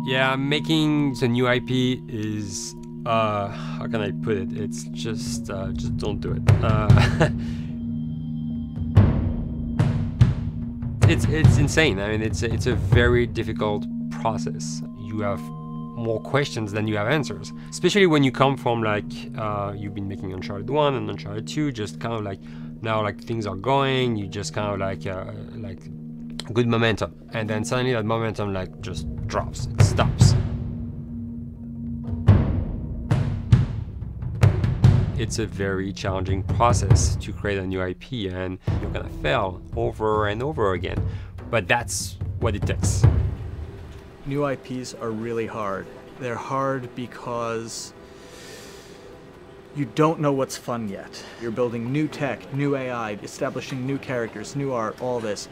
Yeah, making the new IP is, how can I put it? It's just don't do it. It's insane. I mean, it's a very difficult process. You have more questions than you have answers, especially when you come from like you've been making Uncharted 1 and Uncharted 2, just kind of like now like things are going, you just kind of like good momentum, and then suddenly that momentum like just drops, it stops. It's a very challenging process to create a new IP, and you're gonna fail over and over again, but that's what it takes. New IPs are really hard. They're hard because you don't know what's fun yet. You're building new tech, new AI, establishing new characters, new art, all this.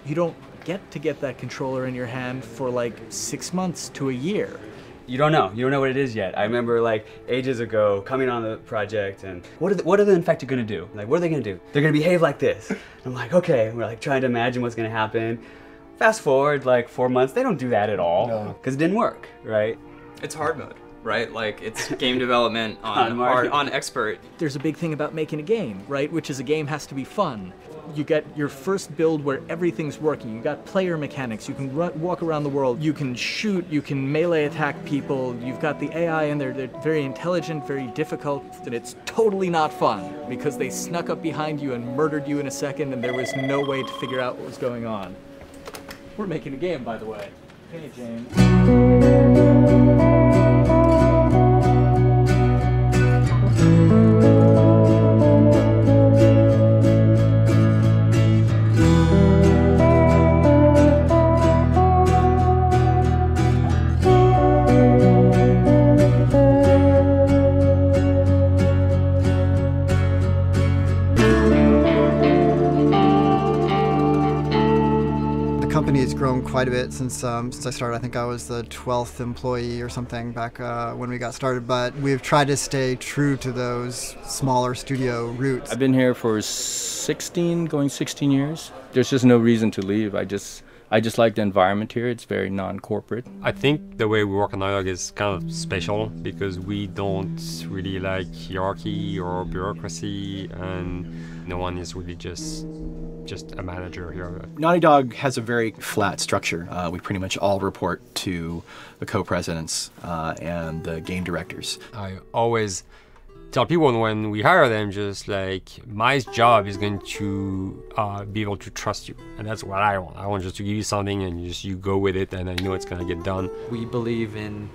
You don't get that controller in your hand for like 6 months to a year. You don't know what it is yet. I remember like ages ago coming on the project and what are the infected gonna do? Like, what are they gonna do? They're gonna behave like this. And I'm like, okay, we're like trying to imagine what's gonna happen. Fast forward like 4 months, they don't do that at all because it didn't work, right? It's hard mode, right? Like it's game development on expert. There's a big thing about making a game, right? Which is a game has to be fun. You get your first build where everything's working. You got player mechanics. You can walk around the world. You can shoot. You can melee attack people. You've got the AI in there. They're very intelligent, very difficult, and it's totally not fun because they snuck up behind you and murdered you in a second, and there was no way to figure out what was going on. We're making a game, by the way. Hey, James. The company has grown quite a bit since I started. I think I was the 12th employee or something back when we got started, but we've tried to stay true to those smaller studio roots. I've been here for 16 years. There's just no reason to leave. I just like the environment here. It's very non-corporate. I think the way we work on Naughty Dog is kind of special because we don't really like hierarchy or bureaucracy, and no one is really just a manager here. Naughty Dog has a very flat structure. We pretty much all report to the co-presidents and the game directors. I always tell people when we hire them, just like, my job is going to be able to trust you, and that's what I want. I want just to give you something and you go with it, and I know it's going to get done. We believe in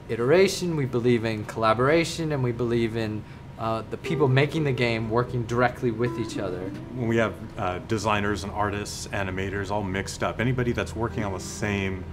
iteration, we believe in collaboration, and we believe in the people making the game working directly with each other. When we have designers and artists, animators all mixed up, anybody that's working on the same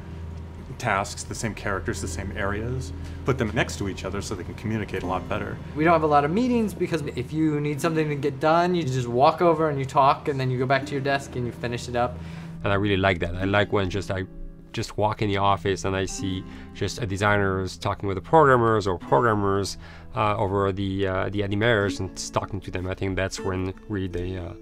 tasks, the same characters, the same areas, put them next to each other so they can communicate a lot better. We don't have a lot of meetings because if you need something to get done, you just walk over and you talk, and then you go back to your desk and you finish it up. And I really like that. I like when I just walk in the office and I see just designers talking with the programmers or programmers over the animators and talking to them. I think that's when really the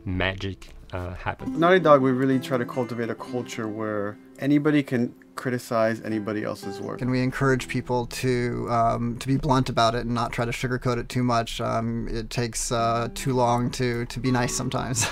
magic happens. Naughty Dog, we really try to cultivate a culture where anybody can criticize anybody else's work. And we encourage people to be blunt about it and not try to sugarcoat it too much. It takes too long to be nice sometimes.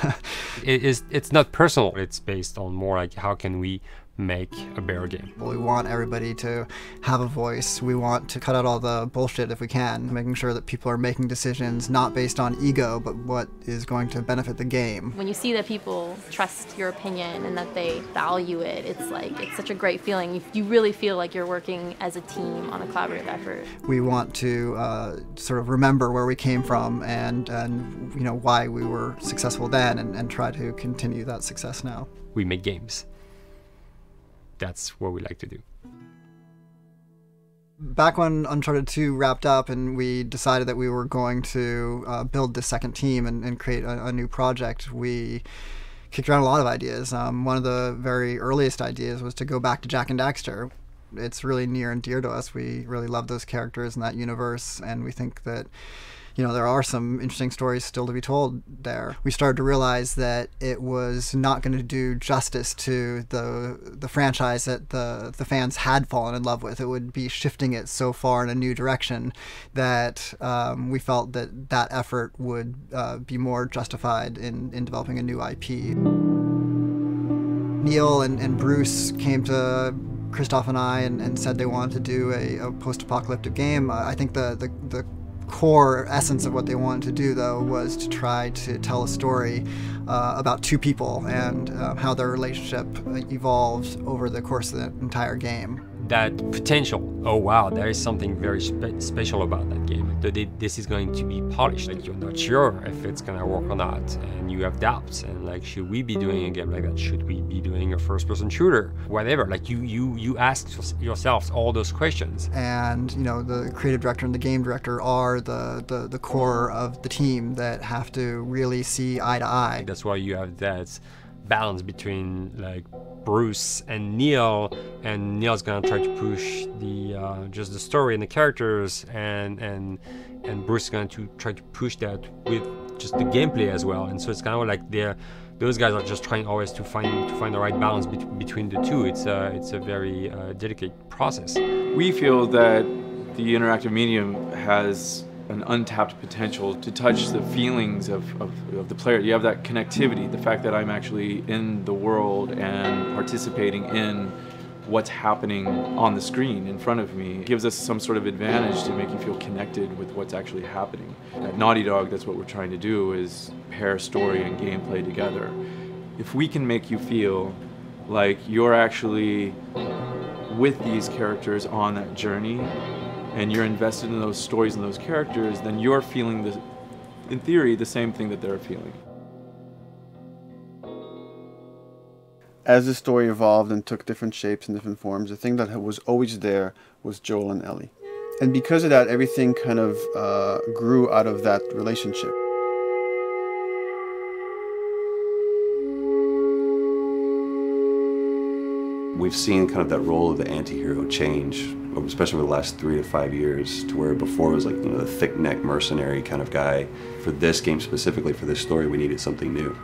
It's not personal. It's based on more like how can we make a better game. We want everybody to have a voice. We want to cut out all the bullshit if we can, making sure that people are making decisions not based on ego, but what is going to benefit the game. When you see that people trust your opinion and that they value it, it's such a great feeling. You really feel like you're working as a team on a collaborative effort. We want to sort of remember where we came from and you know why we were successful then, and try to continue that success now. We make games. That's what we like to do. Back when Uncharted 2 wrapped up and we decided that we were going to build the second team and create a new project, we kicked around a lot of ideas. One of the very earliest ideas was to go back to Jak and Daxter. It's really near and dear to us. We really love those characters in that universe, and we think that you know, there are some interesting stories still to be told there. We started to realize that it was not going to do justice to the franchise that the fans had fallen in love with. It would be shifting it so far in a new direction that we felt that effort would be more justified in developing a new IP. Neil and Bruce came to Christoph and I and said they wanted to do a post-apocalyptic game. I think the core essence of what they wanted to do, though, was to try to tell a story about two people and how their relationship evolves over the course of the entire game. That potential, oh wow, there is something very special about that game. This is going to be polished. Like, you're not sure if it's gonna work or not, and you have doubts. And like, should we be doing a game like that? Should we be doing a first-person shooter? Whatever. Like, you ask yourselves all those questions. And you know, the creative director and the game director are the core of the team that have to really see eye to eye. That's why you have that balance between like Bruce and Neil's gonna try to push the just the story and the characters, and Bruce is going to try to push that with just the gameplay as well. And so it's kind of like those guys are just trying always to find the right balance between the two. It's a very delicate process. We feel that the interactive medium has an untapped potential to touch the feelings of the player. You have that connectivity, the fact that I'm actually in the world and participating in what's happening on the screen in front of me. It gives us some sort of advantage to make you feel connected with what's actually happening. At Naughty Dog, that's what we're trying to do, is pair story and gameplay together. If we can make you feel like you're actually with these characters on that journey, and you're invested in those stories and those characters, then you're feeling, in theory, the same thing that they're feeling. As the story evolved and took different shapes and different forms, the thing that was always there was Joel and Ellie. And because of that, everything kind of grew out of that relationship. We've seen kind of that role of the anti-hero change, especially over the last 3 to 5 years, to where before it was like, you know, the thick-neck mercenary kind of guy. For this game specifically, for this story, we needed something new.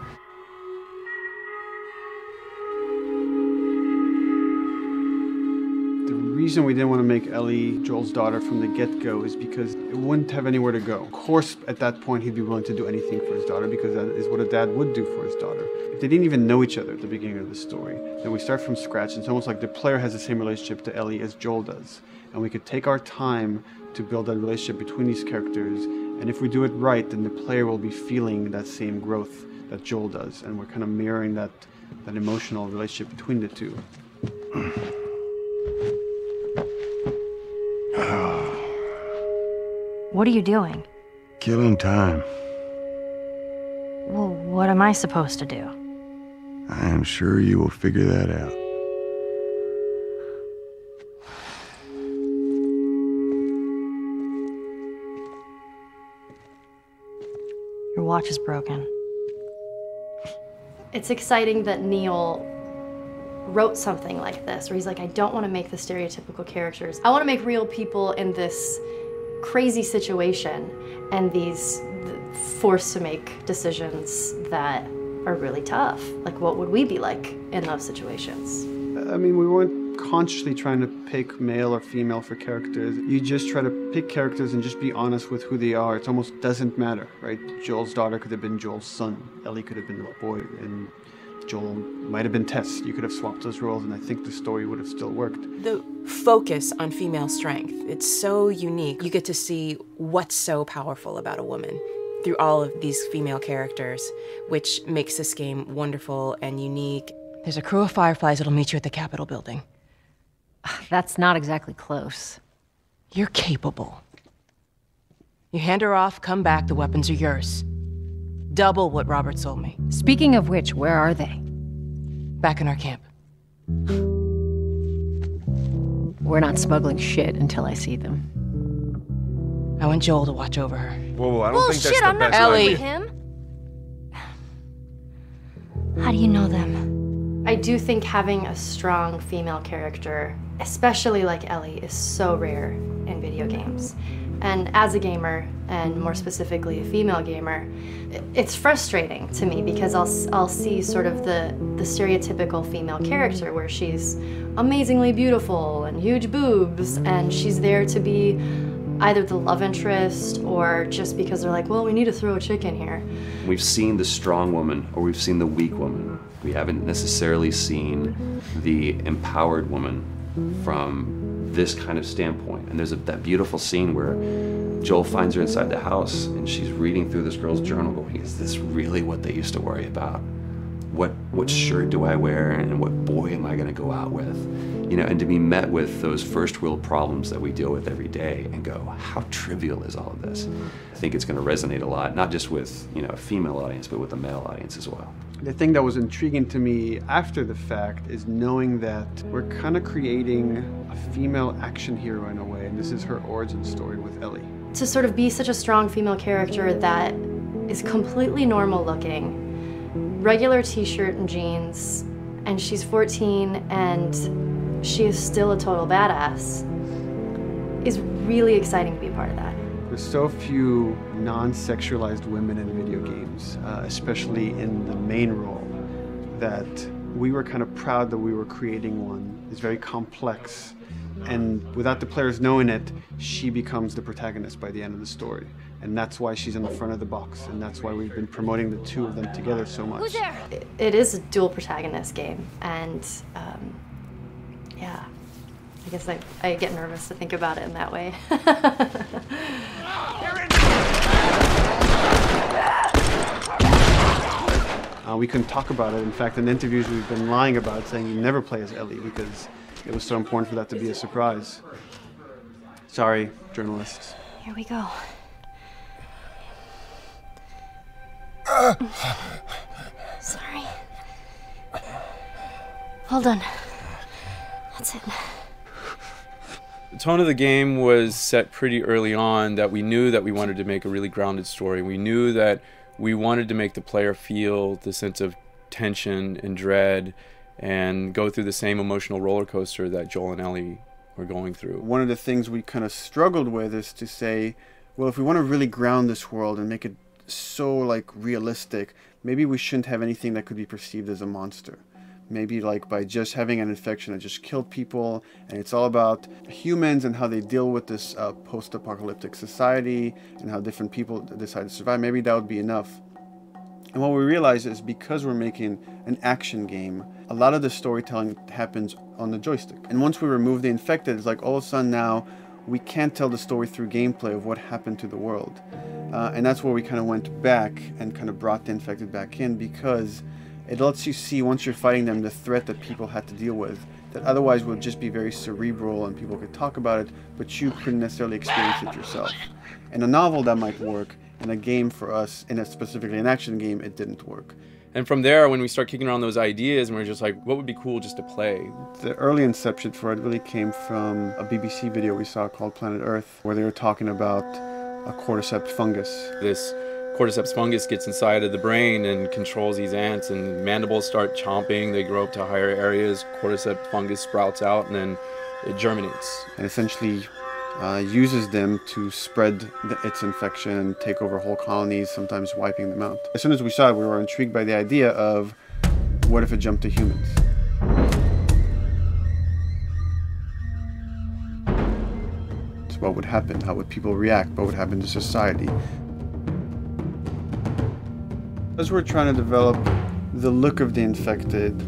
The reason we didn't want to make Ellie Joel's daughter from the get-go is because it wouldn't have anywhere to go. Of course, at that point, he'd be willing to do anything for his daughter, because that is what a dad would do for his daughter. If they didn't even know each other at the beginning of the story, then we start from scratch. It's almost like the player has the same relationship to Ellie as Joel does. And we could take our time to build that relationship between these characters. And if we do it right, then the player will be feeling that same growth that Joel does. And we're kind of mirroring that emotional relationship between the two. What are you doing? Killing time. Well, what am I supposed to do? I am sure you will figure that out. Your watch is broken. It's exciting that Neil wrote something like this, where he's like, I don't want to make the stereotypical characters. I want to make real people in this crazy situation and these forced to make decisions that are really tough. Like, what would we be like in those situations? I mean, we weren't consciously trying to pick male or female for characters. You just try to pick characters and just be honest with who they are. It almost doesn't matter, right? Joel's daughter could have been Joel's son. Ellie could have been a boy, and Joel might have been Tess. You could have swapped those roles, and I think the story would have still worked. The focus on female strength, it's so unique. You get to see what's so powerful about a woman through all of these female characters, which makes this game wonderful and unique. There's a crew of Fireflies that'll meet you at the Capitol building. That's not exactly close. You're capable. You hand her off, come back, the weapons are yours. Double what Robert sold me. Speaking of which, where are they? Back in our camp. We're not smuggling shit until I see them. I want Joel to watch over her. Whoa, I don't think that's shit, the I'm not best Ellie. with him. How do you know them? I do think having a strong female character, especially like Ellie, is so rare in video games. And as a gamer, and more specifically a female gamer, it's frustrating to me because I'll see sort of the stereotypical female character where she's amazingly beautiful and huge boobs, and she's there to be either the love interest or just because they're like, well, we need to throw a chick in here. We've seen the strong woman or we've seen the weak woman. We haven't necessarily seen the empowered woman from this kind of standpoint. And there's that beautiful scene where Joel finds her inside the house and she's reading through this girl's journal going, is this really what they used to worry about? What shirt do I wear and what boy am I gonna go out with? You know, and to be met with those first world problems that we deal with every day and go, how trivial is all of this? I think it's gonna resonate a lot, not just with, you know, a female audience, but with a male audience as well. The thing that was intriguing to me after the fact is knowing that we're kind of creating a female action hero in a way, and this is her origin story with Ellie. To sort of be such a strong female character that is completely normal looking, regular t-shirt and jeans, and she's 14 and she is still a total badass, is really exciting to be a part of that. There's so few non-sexualized women in video games, especially in the main role, that we were kind of proud that we were creating one. It's very complex, and without the players knowing it, she becomes the protagonist by the end of the story. And that's why she's in the front of the box, and that's why we've been promoting the two of them together so much. Who's there? It is a dual protagonist game, and yeah, I guess I get nervous to think about it in that way. We couldn't talk about it. In fact, in interviews we've been lying about it, saying you never play as Ellie because it was so important for that to be a surprise. Sorry, journalists. Here we go. Sorry. Hold on. That's it. The tone of the game was set pretty early on that we knew that we wanted to make a really grounded story. We knew that we wanted to make the player feel the sense of tension and dread and go through the same emotional roller coaster that Joel and Ellie were going through. One of the things we kind of struggled with is to say, well, if we want to really ground this world and make it so like realistic, maybe we shouldn't have anything that could be perceived as a monster. Maybe like by just having an infection that just killed people, and it's all about humans and how they deal with this post-apocalyptic society and how different people decide to survive. Maybe that would be enough. And what we realized is because we're making an action game, a lot of the storytelling happens on the joystick. And once we remove the infected, it's like all of a sudden now we can't tell the story through gameplay of what happened to the world. And that's where we kind of went back and kind of brought the infected back in, because it lets you see, once you're fighting them, the threat that people had to deal with, that otherwise would just be very cerebral and people could talk about it, but you couldn't necessarily experience it yourself. In a novel, that might work. In a game for us, specifically an action game, it didn't work. And from there, when we start kicking around those ideas, and we're just like, what would be cool just to play? The early inception for it really came from a BBC video we saw called Planet Earth, where they were talking about a cordyceps fungus. This cordyceps fungus gets inside of the brain and controls these ants, and mandibles start chomping, they grow up to higher areas, cordyceps fungus sprouts out, and then it germinates. And essentially uses them to spread its infection and take over whole colonies, sometimes wiping them out. As soon as we saw it, we were intrigued by the idea of, what if it jumped to humans? So what would happen? How would people react? What would happen to society? As we're trying to develop the look of the infected,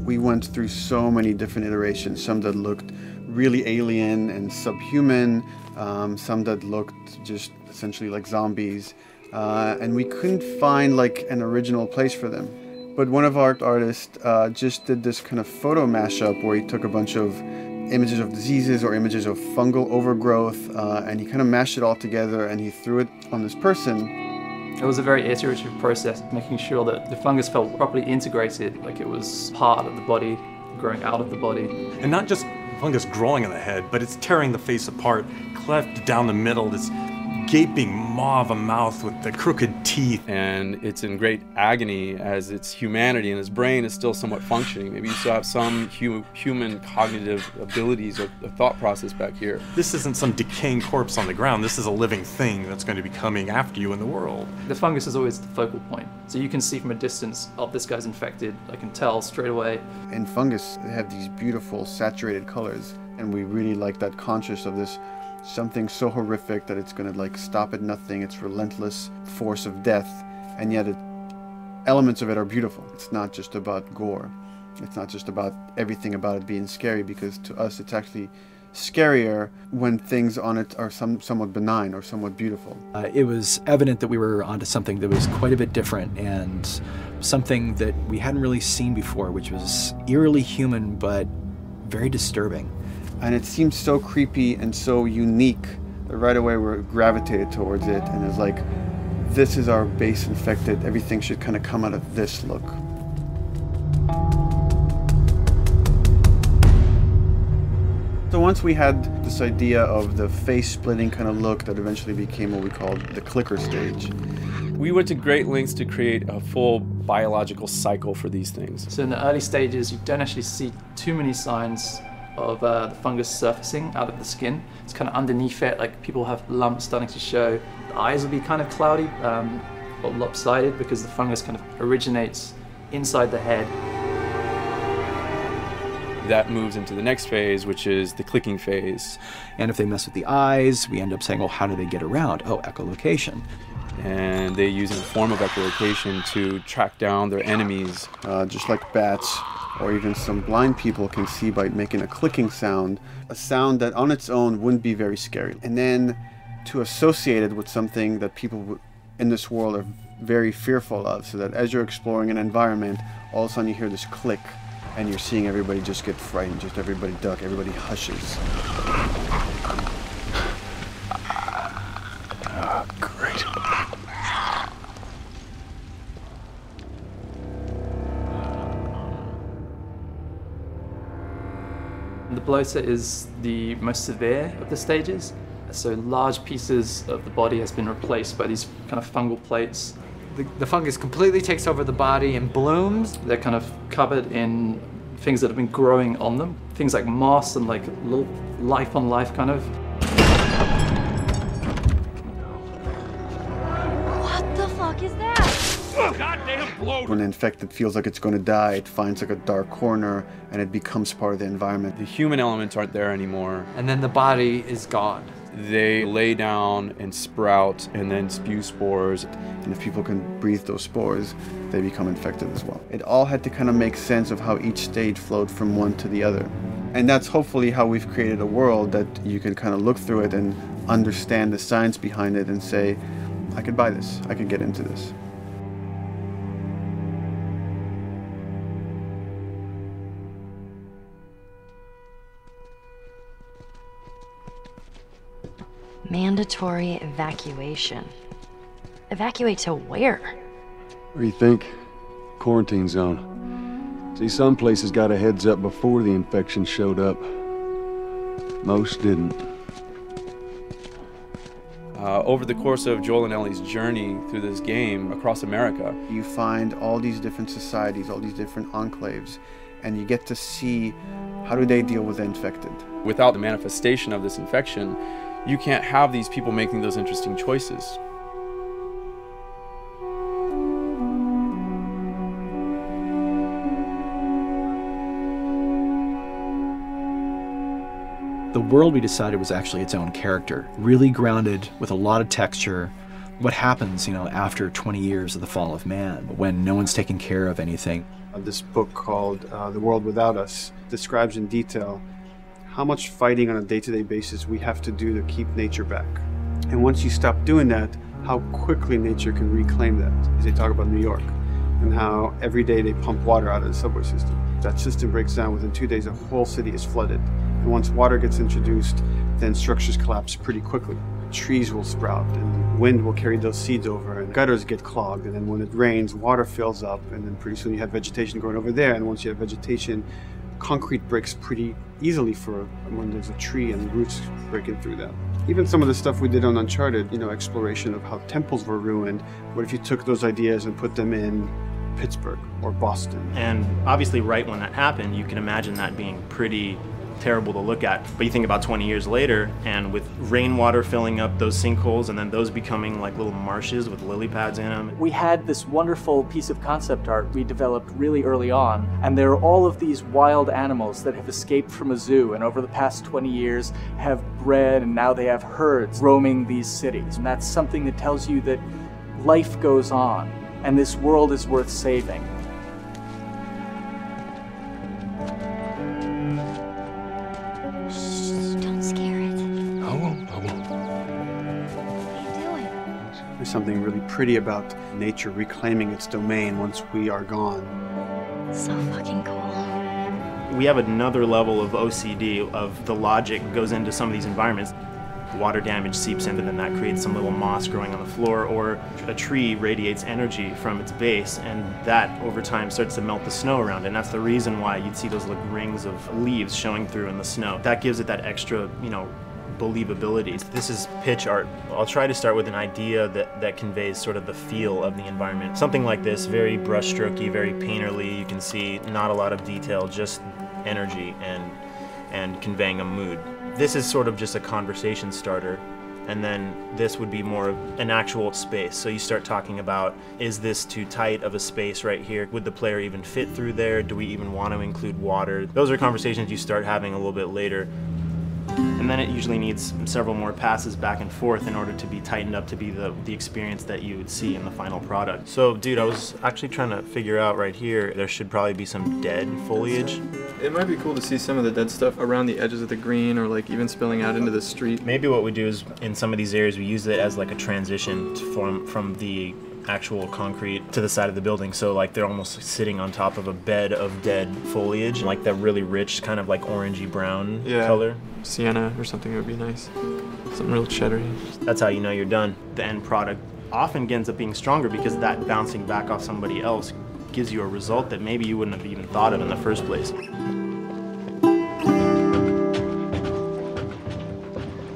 we went through so many different iterations, some that looked really alien and subhuman, some that looked just essentially like zombies, and we couldn't find like an original place for them. But one of our artists just did this kind of photo mashup where he took a bunch of images of diseases or images of fungal overgrowth, and he kind of mashed it all together and he threw it on this person. It was a very iterative process, making sure that the fungus felt properly integrated, like it was part of the body, growing out of the body. And not just fungus growing on the head, but it's tearing the face apart, cleft down the middle, it's gaping maw of a mouth with the crooked teeth. And it's in great agony as its humanity and its brain is still somewhat functioning. Maybe you still have some human cognitive abilities of the thought process back here. This isn't some decaying corpse on the ground. This is a living thing that's going to be coming after you in the world. The fungus is always the focal point. So you can see from a distance, oh, this guy's infected. I can tell straight away. In fungus, they have these beautiful saturated colors, and we really like that conscious of this something so horrific that it's going to like stop at nothing. It's relentless force of death, and yet elements of it are beautiful. It's not just about gore. It's not just about everything about it being scary, because to us it's actually scarier when things on it are somewhat benign or somewhat beautiful. It was evident that we were onto something that was quite a bit different and something that we hadn't really seen before, which was eerily human but very disturbing. And it seemed so creepy and so unique that right away we gravitated towards it, and it's like, this is our base infected, everything should kind of come out of this look. So once we had this idea of the face-splitting kind of look that eventually became what we called the clicker stage. We went to great lengths to create a full biological cycle for these things. So in the early stages, you don't actually see too many signs of the fungus surfacing out of the skin. It's kind of underneath it, like people have lumps starting to show. The eyes will be kind of cloudy or lopsided because the fungus kind of originates inside the head. That moves into the next phase, which is the clicking phase. And if they mess with the eyes, we end up saying, well, how do they get around? Oh, echolocation. And they use a form of echolocation to track down their enemies. Just like bats, or even some blind people can see by making a clicking sound, a sound that on its own wouldn't be very scary. And then to associate it with something that people in this world are very fearful of, so that as you're exploring an environment, all of a sudden you hear this click, and you're seeing everybody just get frightened, just everybody duck, everybody hushes. Oh, great. The bloater is the most severe of the stages. So large pieces of the body has been replaced by these kind of fungal plates. The fungus completely takes over the body and blooms. They're kind of covered in things that have been growing on them. Things like moss and like little life on life kind of. What the fuck is that? Goddamn bloater! When the infected feels like it's going to die, it finds like a dark corner and it becomes part of the environment. The human elements aren't there anymore. And then the body is gone. They lay down and sprout and then spew spores. And if people can breathe those spores, they become infected as well. It all had to kind of make sense of how each stage flowed from one to the other. And that's hopefully how we've created a world that you can kind of look through it and understand the science behind it and say, I could buy this, I could get into this. Mandatory evacuation. Evacuate to where? What do you think? Quarantine zone. See, some places got a heads up before the infection showed up. Most didn't. Over the course of Joel and Ellie's journey through this game across America, you find all these different societies, all these different enclaves, and you get to see how do they deal with the infected. Without the manifestation of this infection, you can't have these people making those interesting choices. The world we decided was actually its own character, really grounded with a lot of texture. What happens, after 20 years of the fall of man, when no one's taking care of anything. This book called The World Without Us describes in detail how much fighting on a day-to-day basis we have to do to keep nature back. And once you stop doing that, how quickly nature can reclaim that. As they talk about New York, and how every day they pump water out of the subway system. That system breaks down. Within 2 days, the whole city is flooded. And once water gets introduced, then structures collapse pretty quickly. Trees will sprout, and wind will carry those seeds over, and gutters get clogged, and then when it rains, water fills up, and then pretty soon you have vegetation growing over there, and once you have vegetation, concrete breaks pretty easily for when there's a tree and roots breaking through that. Even some of the stuff we did on Uncharted, you know, exploration of how temples were ruined. What if you took those ideas and put them in Pittsburgh or Boston? And obviously right when that happened, you can imagine that being pretty terrible to look at. But you think about 20 years later, and with rainwater filling up those sinkholes and then those becoming like little marshes with lily pads in them. We had this wonderful piece of concept art we developed really early on, and there are all of these wild animals that have escaped from a zoo and over the past 20 years have bred, and now they have herds roaming these cities. And that's something that tells you that life goes on and this world is worth saving. There's something really pretty about nature reclaiming its domain once we are gone. So fucking cool. We have another level of OCD of the logic goes into some of these environments. Water damage seeps into them, that creates some little moss growing on the floor, or a tree radiates energy from its base, and that over time starts to melt the snow around it. And that's the reason why you'd see those like rings of leaves showing through in the snow. That gives it that extra, you know, believability. This is pitch art. I'll try to start with an idea that conveys sort of the feel of the environment. Something like this, very brushstrokey, very painterly. You can see not a lot of detail, just energy and conveying a mood. This is sort of just a conversation starter, and then this would be more of an actual space. So you start talking about, is this too tight of a space right here? Would the player even fit through there? Do we even want to include water? Those are conversations you start having a little bit later. And then it usually needs several more passes back and forth in order to be tightened up to be the experience that you would see in the final product. So, dude, I was actually trying to figure out right here, there should probably be some dead foliage. It might be cool to see some of the dead stuff around the edges of the green, or like even spilling out into the street. Maybe what we do is, in some of these areas, we use it as like a transition from the actual concrete to the side of the building, so like they're almost sitting on top of a bed of dead foliage, like that really rich kind of like orangey brown color. Sienna or something would be nice. Something real cheddary. That's how you know you're done. The end product often ends up being stronger because that bouncing back off somebody else gives you a result that maybe you wouldn't have even thought of in the first place.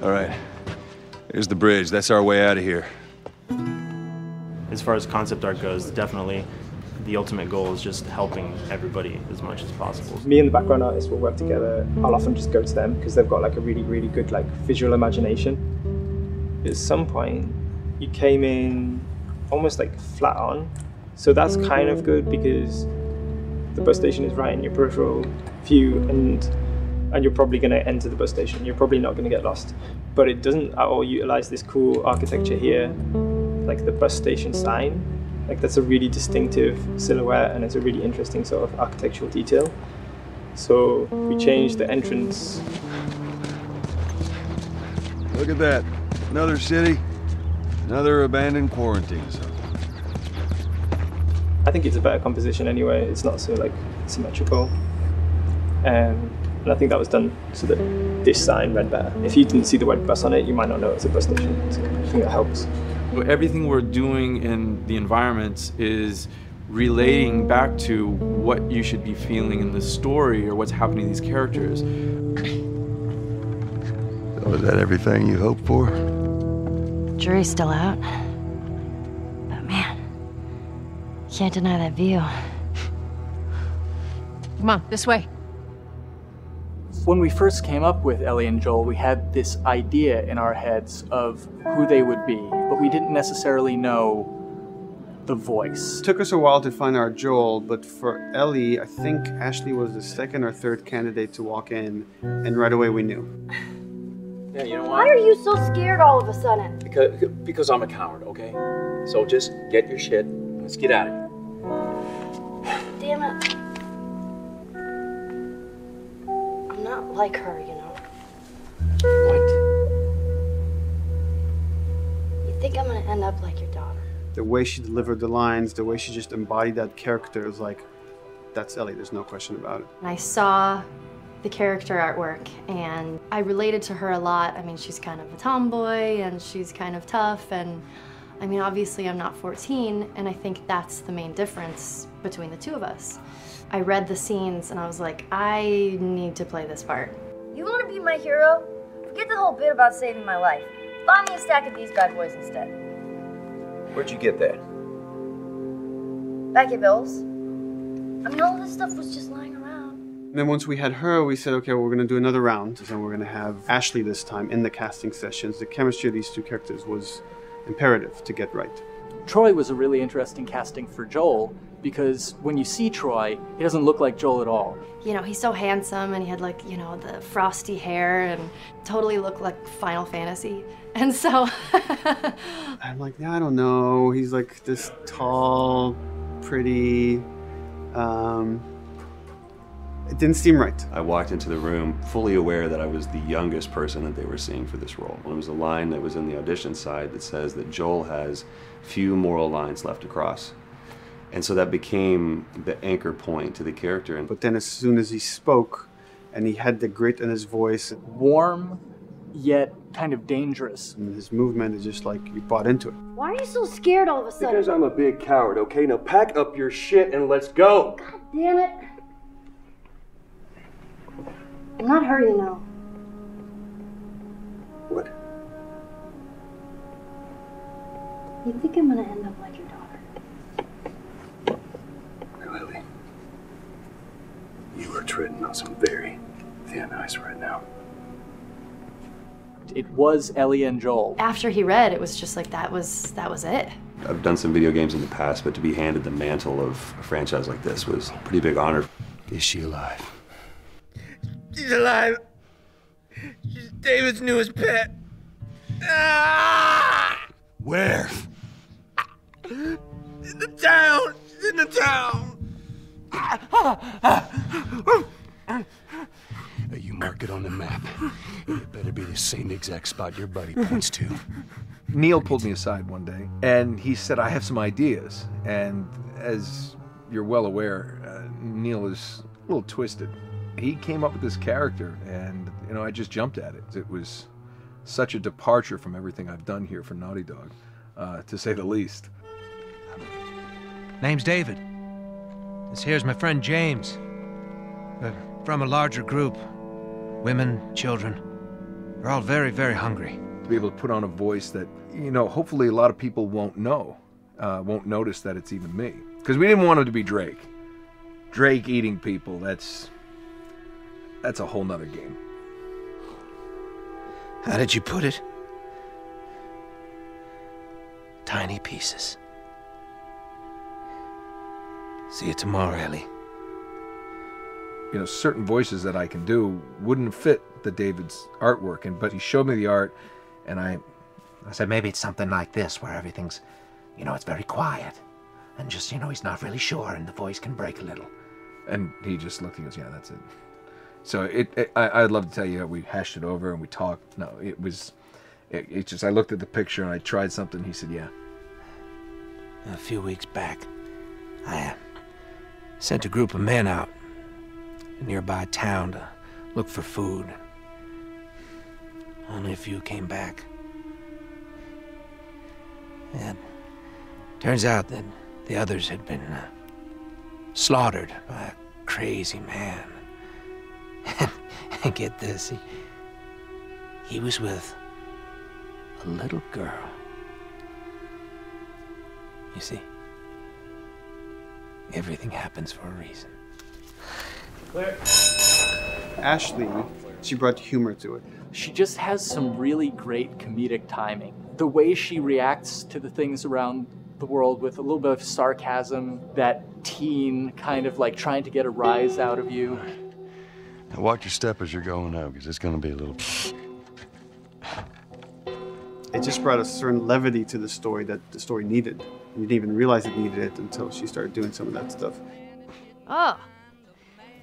All right, here's the bridge. That's our way out of here. As far as concept art goes, definitely the ultimate goal is just helping everybody as much as possible. Me and the background artist will work together. I'll often just go to them because they've got like a really, really good like visual imagination. At some point, you came in almost like flat on. So that's kind of good because the bus station is right in your peripheral view, and you're probably going to enter the bus station. You're probably not going to get lost. But it doesn't at all utilize this cool architecture here, like the bus station sign. Like that's a really distinctive silhouette, and it's a really interesting sort of architectural detail. So we changed the entrance. Look at that. Another city, another abandoned quarantine zone. I think it's a better composition anyway. It's not so like symmetrical. And I think that was done so that this sign read better. If you didn't see the word bus on it, you might not know it's a bus station. So I think that helps. Everything we're doing in the environments is relating back to what you should be feeling in the story or what's happening to these characters. So is that everything you hoped for? Jury's still out. But man, can't deny that view. Come on, this way. When we first came up with Ellie and Joel, we had this idea in our heads of who they would be, but we didn't necessarily know the voice. It took us a while to find our Joel, but for Ellie, I think Ashley was the second or third candidate to walk in, and right away we knew. Yeah, you know Why what? are you so scared all of a sudden? Because I'm a coward, okay? So just get your shit, and let's get out of here. Damn it. I'm not like her, you know. What? You think I'm gonna end up like your daughter? The way she delivered the lines, the way she just embodied that character is like, that's Ellie, there's no question about it. And I saw the character artwork and I related to her a lot. I mean, she's kind of a tomboy and she's kind of tough, and I mean, obviously I'm not 14, and I think that's the main difference between the two of us. I read the scenes and I was like, I need to play this part. You want to be my hero? Forget the whole bit about saving my life. Buy me a stack of these bad boys instead. Where'd you get that? Back at Bill's. I mean, all this stuff was just lying around. And then once we had her, we said, okay, well, we're going to do another round. And we're going to have Ashley this time in the casting sessions. The chemistry of these two characters was imperative to get right. Troy was a really interesting casting for Joel because when you see Troy, he doesn't look like Joel at all. You know, he's so handsome and he had like, you know, the frosty hair and totally looked like Final Fantasy. And so I'm like, yeah, I don't know. He's like this tall, pretty. It didn't seem right. I walked into the room fully aware that I was the youngest person that they were seeing for this role. There was a line that was in the audition side that says that Joel has few moral lines left to cross. And so that became the anchor point to the character. But then as soon as he spoke and he had the grit in his voice, warm yet kind of dangerous. And his movement is just like you bought into it. Why are you so scared all of a sudden? Because I'm a big coward, okay? Now pack up your shit and let's go. God damn it. I'm not her, you know. What? You think I'm gonna end up like your daughter? Lily, you are treading on some very thin ice right now. It was Ellie and Joel. after he read, it was just like that was it. I've done some video games in the past, but to be handed the mantle of a franchise like this was a pretty big honor. Is she alive? She's alive. She's David's newest pet. Ah! Where? In the town. She's in the town. You mark it on the map. It better be the same exact spot your buddy points to. Neil pulled me aside one day, and he said, I have some ideas. And as you're well aware, Neil is a little twisted. He came up with this character, and, you know, I just jumped at it. It was such a departure from everything I've done here for Naughty Dog, to say the least. Name's David. This here's my friend James. We're from a larger group. Women, children. We're all very, very hungry. To be able to put on a voice that, you know, hopefully a lot of people won't know, won't notice that it's even me. Because we didn't want it to be Drake. Drake eating people, that's a whole nother game. How did you put it? Tiny pieces. See you tomorrow, Ellie. You know, certain voices that I can do wouldn't fit the David's artwork, but he showed me the art, and I said maybe it's something like this, where everything's, you know, it's very quiet. And just, you know, he's not really sure, and the voice can break a little. And he just looked and goes, yeah, that's it. So I'd love to tell you, we hashed it over and we talked. No, it just, I looked at the picture and I tried something. He said, yeah. A few weeks back, I sent a group of men out a nearby town to look for food. Only a few came back. And turns out that the others had been slaughtered by a crazy man. And get this, he was with a little girl. You see, everything happens for a reason. Claire. Ashley, she brought humor to it. She just has some really great comedic timing. The way she reacts to the things around the world with a little bit of sarcasm, that teen kind of like trying to get a rise out of you. Now watch your step as you're going out, because it's going to be a little... It just brought a certain levity to the story that the story needed. You didn't even realize it needed it until she started doing some of that stuff. Oh,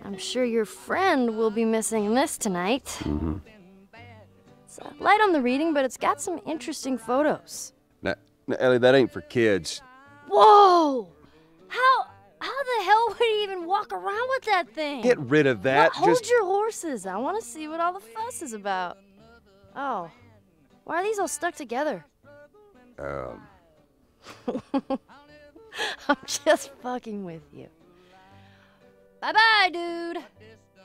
I'm sure your friend will be missing this tonight. Mm-hmm. It's light on the reading, but it's got some interesting photos. Now, Ellie, that ain't for kids. Whoa! How the hell would he even walk around with that thing? Get rid of that. Well, hold your horses. I want to see what all the fuss is about. Oh, why are these all stuck together? I'm just fucking with you. Bye-bye, dude.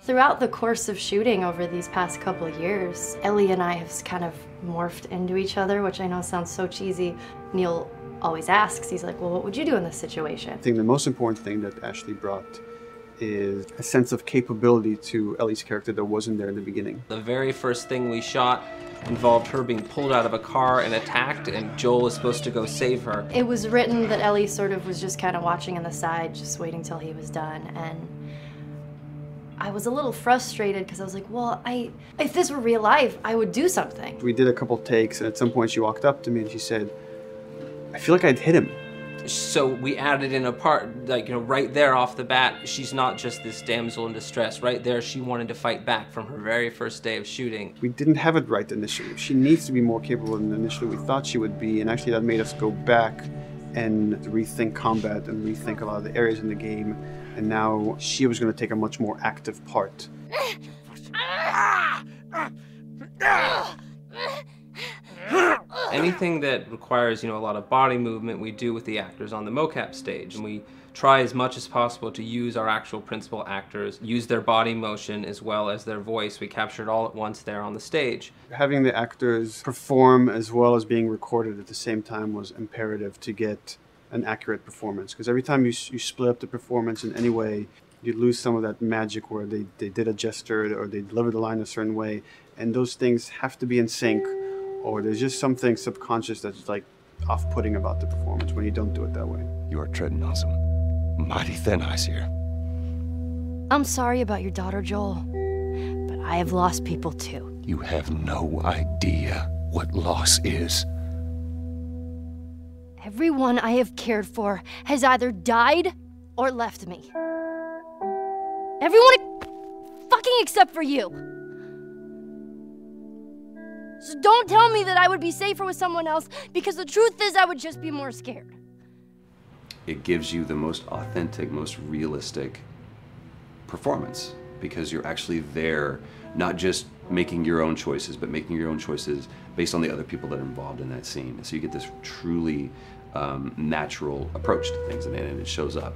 Throughout the course of shooting over these past couple of years, Ellie and I have kind of morphed into each other, which I know sounds so cheesy. Neil always asks, he's like, well, what would you do in this situation? I think the most important thing that Ashley brought is a sense of capability to Ellie's character that wasn't there in the beginning. The very first thing we shot involved her being pulled out of a car and attacked, and Joel was supposed to go save her. It was written that Ellie sort of was just kind of watching on the side, just waiting till he was done, and I was a little frustrated because I was like, well, if this were real life, I would do something. We did a couple takes, and at some point she walked up to me and she said, I feel like I'd hit him. So we added in a part, like, right there off the bat, she's not just this damsel in distress. Right there, she wanted to fight back from her very first day of shooting. We didn't have it right initially. She needs to be more capable than initially we thought she would be, and actually that made us go back and rethink combat and rethink a lot of the areas in the game, and now she was going to take a much more active part. Anything that requires, a lot of body movement, we do with the actors on the mocap stage. And we try as much as possible to use our actual principal actors, use their body motion as well as their voice. We capture it all at once there on the stage. Having the actors perform as well as being recorded at the same time was imperative to get an accurate performance. Because every time you split up the performance in any way, you lose some of that magic where they did a gesture or they delivered the line a certain way. And those things have to be in sync, or there's just something subconscious that's like off-putting about the performance when you don't do it that way. You are treading on some mighty thin ice here. I'm sorry about your daughter, Joel, but I have lost people too. You have no idea what loss is. Everyone I have cared for has either died or left me. Everyone fucking except for you. So don't tell me that I would be safer with someone else, because the truth is I would just be more scared. It gives you the most authentic, most realistic performance, because you're actually there, not just making your own choices, but making your own choices based on the other people that are involved in that scene. So you get this truly natural approach to things, and it shows up.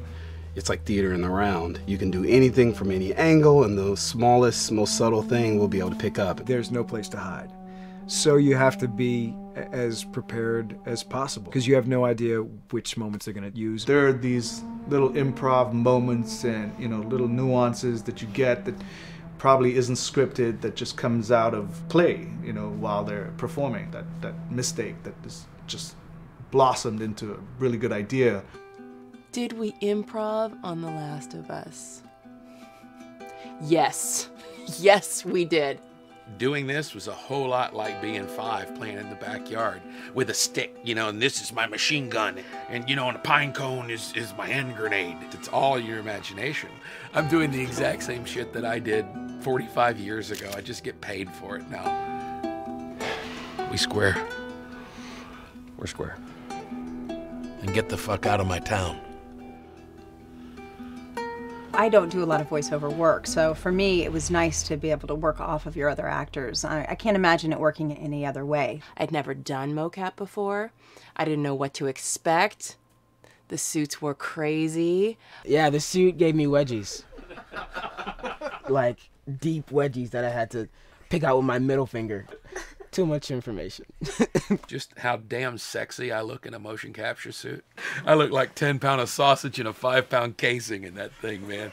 It's like theater in the round. You can do anything from any angle, and the smallest, most subtle thing we'll be able to pick up. There's no place to hide. So you have to be as prepared as possible, because you have no idea which moments they're going to use. There are these little improv moments and, little nuances that you get that probably isn't scripted, that just comes out of play, while they're performing. That mistake that is just blossomed into a really good idea. Did we improv on The Last of Us? Yes. Yes, we did. Doing this was a whole lot like being 5 playing in the backyard with a stick, and this is my machine gun, and and a pine cone is my hand grenade. It's all your imagination. I'm doing the exact same shit that I did 45 years ago. I just get paid for it now. We square. We're square. And get the fuck out of my town. I don't do a lot of voiceover work, so for me it was nice to be able to work off of your other actors. I can't imagine it working any other way. I'd never done mocap before. I didn't know what to expect. The suits were crazy. Yeah, the suit gave me wedgies. Like, deep wedgies that I had to pick out with my middle finger. Too much information. Just how damn sexy I look in a motion capture suit. I look like 10-pound of sausage in a 5-pound casing in that thing, man.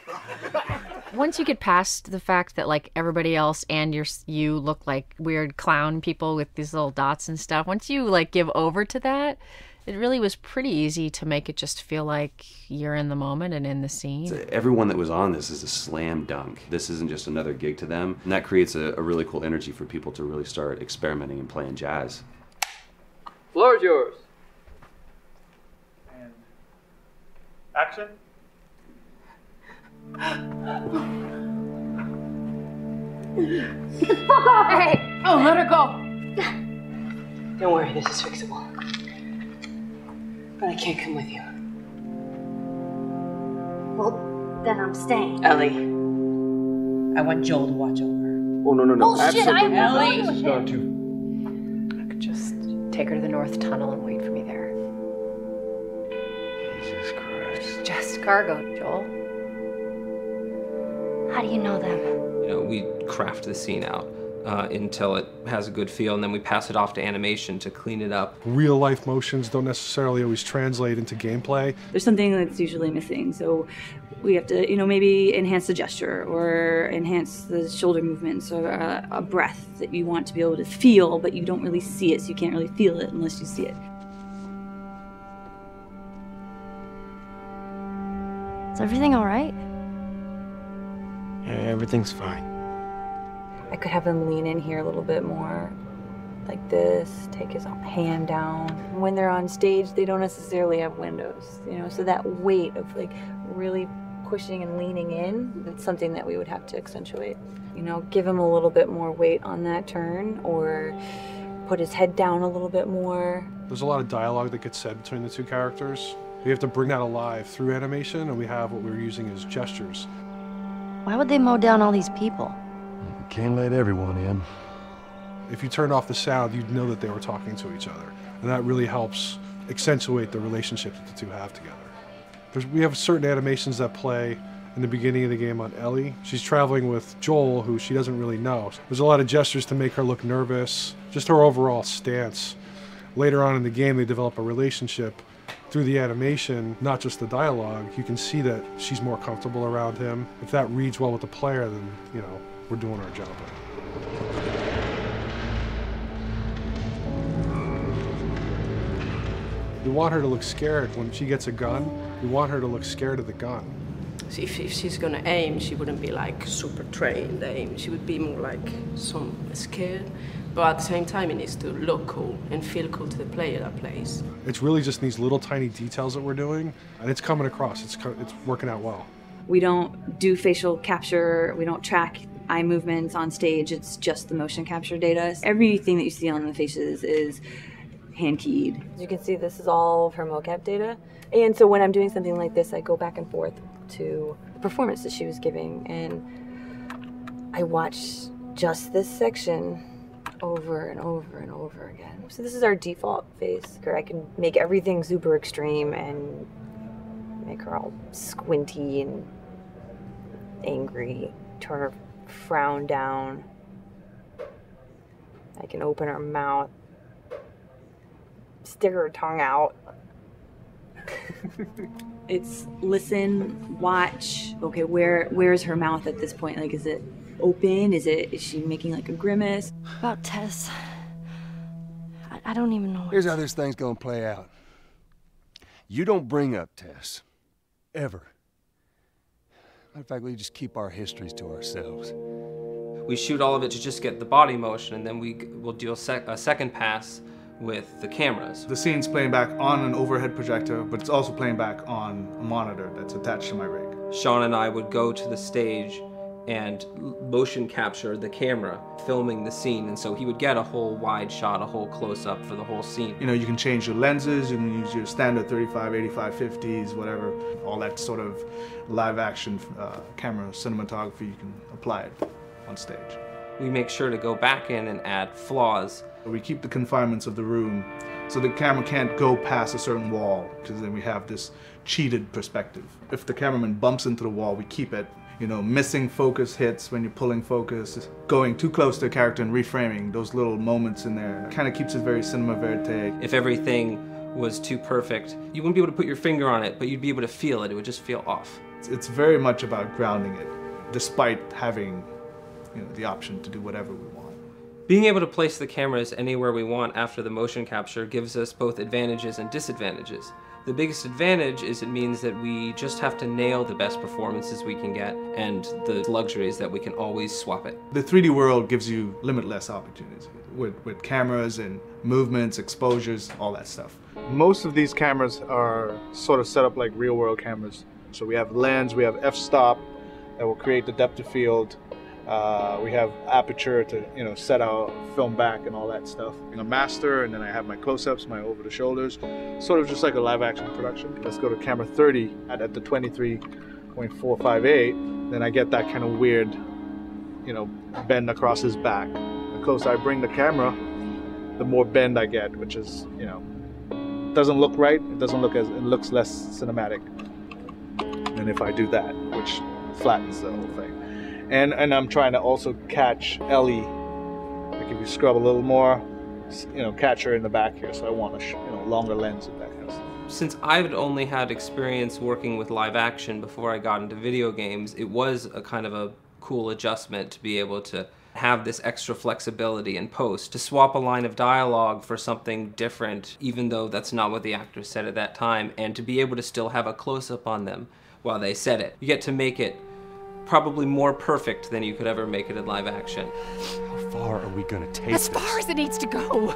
Once you get past the fact that like everybody else and you look like weird clown people with these little dots and stuff, once you like give over to that, it really was pretty easy to make it just feel like you're in the moment and in the scene. So everyone that was on this is a slam dunk. This isn't just another gig to them. And that creates a really cool energy for people to really start experimenting and playing jazz. Floor is yours. And action. Fuck off! Hey! Oh, let her go! Don't worry, this is fixable. But I can't come with you. Well, then I'm staying. Ellie, I want Joel to watch over her. Oh, no. Bullshit, I'm Ellie! with Star him. 2. I could just take her to the North Tunnel and wait for me there. Jesus Christ. Just cargo, Joel. How do you know them? We craft the scene out until it has a good feel, and then we pass it off to animation to clean it up. Real life motions don't necessarily always translate into gameplay. There's something that's usually missing, so we have to, maybe enhance the gesture or enhance the shoulder movements or a breath that you want to be able to feel, but you don't really see it, so you can't really feel it unless you see it. Is everything all right? Yeah, everything's fine. I could have him lean in here a little bit more, like this, take his hand down. When they're on stage, they don't necessarily have windows, so that weight of like really pushing and leaning in, it's something that we would have to accentuate. Give him a little bit more weight on that turn, or put his head down a little bit more. There's a lot of dialogue that gets said between the two characters. We have to bring that alive through animation, and we have what we're using as gestures. Why would they mow down all these people? Can't let everyone in. If you turned off the sound, you'd know that they were talking to each other. And that really helps accentuate the relationship that the two have together. We have certain animations that play in the beginning of the game on Ellie. She's traveling with Joel, who she doesn't really know. There's a lot of gestures to make her look nervous, just her overall stance. Later on in the game, they develop a relationship through the animation, not just the dialogue. You can see that she's more comfortable around him. If that reads well with the player, then, we're doing our job. We want her to look scared. When she gets a gun, we want her to look scared of the gun. So if she's gonna aim, she wouldn't be like super trained aim. She would be more like some scared. But at the same time, it needs to look cool and feel cool to the player that plays. It's really just these little tiny details that we're doing, and it's coming across. It's working out well. We don't do facial capture. We don't track eye movements on stage. It's just the motion capture data. Everything that you see on the faces is hand keyed. As you can see, this is all of her mocap data. And so when I'm doing something like this, I go back and forth to the performance that she was giving, and I watch just this section over and over and over again. So this is our default face, where I can make everything super extreme and make her all squinty and angry, turn her frown down. I can open her mouth, stick her tongue out. It's listen, watch. Okay, where's her mouth at this point? Like, is it open? Is she making like a grimace? About Tess, I don't even know. Here's how this thing's gonna play out. You don't bring up Tess. Ever. Matter of fact, we just keep our histories to ourselves. We shoot all of it to just get the body motion, and then we'll do a second pass with the cameras. The scene's playing back on an overhead projector, but it's also playing back on a monitor that's attached to my rig. Sean and I would go to the stage and motion capture the camera, filming the scene, and so he would get a whole wide shot, a whole close-up for the whole scene. You can change your lenses, you can use your standard 35, 85, 50s, whatever, all that sort of live-action camera cinematography, you can apply it on stage. We make sure to go back in and add flaws. We keep the confinements of the room so the camera can't go past a certain wall, because then we have this cheated perspective. If the cameraman bumps into the wall, we keep it. Missing focus hits when you're pulling focus, going too close to a character and reframing, those little moments in there kind of keeps it very cinema verite. If everything was too perfect, you wouldn't be able to put your finger on it, but you'd be able to feel it. It would just feel off. It's very much about grounding it, despite having the option to do whatever we want. Being able to place the cameras anywhere we want after the motion capture gives us both advantages and disadvantages. The biggest advantage is it means that we just have to nail the best performances we can get, and the luxury is that we can always swap it. The 3D world gives you limitless opportunities with cameras and movements, exposures, all that stuff. Most of these cameras are sort of set up like real world cameras. So we have lens, we have f-stop that will create the depth of field. We have aperture to set out film back and all that stuff. A master, and then I have my close-ups, my over-the-shoulders, sort of just like a live-action production. Let's go to camera 30 at the 23.458. Then I get that kind of weird, bend across his back. The closer I bring the camera, the more bend I get, which is, doesn't look right. It looks less cinematic than if I do that, which flattens the whole thing. And I'm trying to also catch Ellie. Like if you scrub a little more, you know, catch her in the back here. So I want a longer lens of that kind of stuff. Since I've only had experience working with live action before I got into video games, it was a kind of a cool adjustment to be able to have this extra flexibility in post, to swap a line of dialogue for something different, even though that's not what the actors said at that time, and to be able to still have a close-up on them while they said it. You get to make it probably more perfect than you could ever make it in live action. How far are we gonna take As far as it needs to go.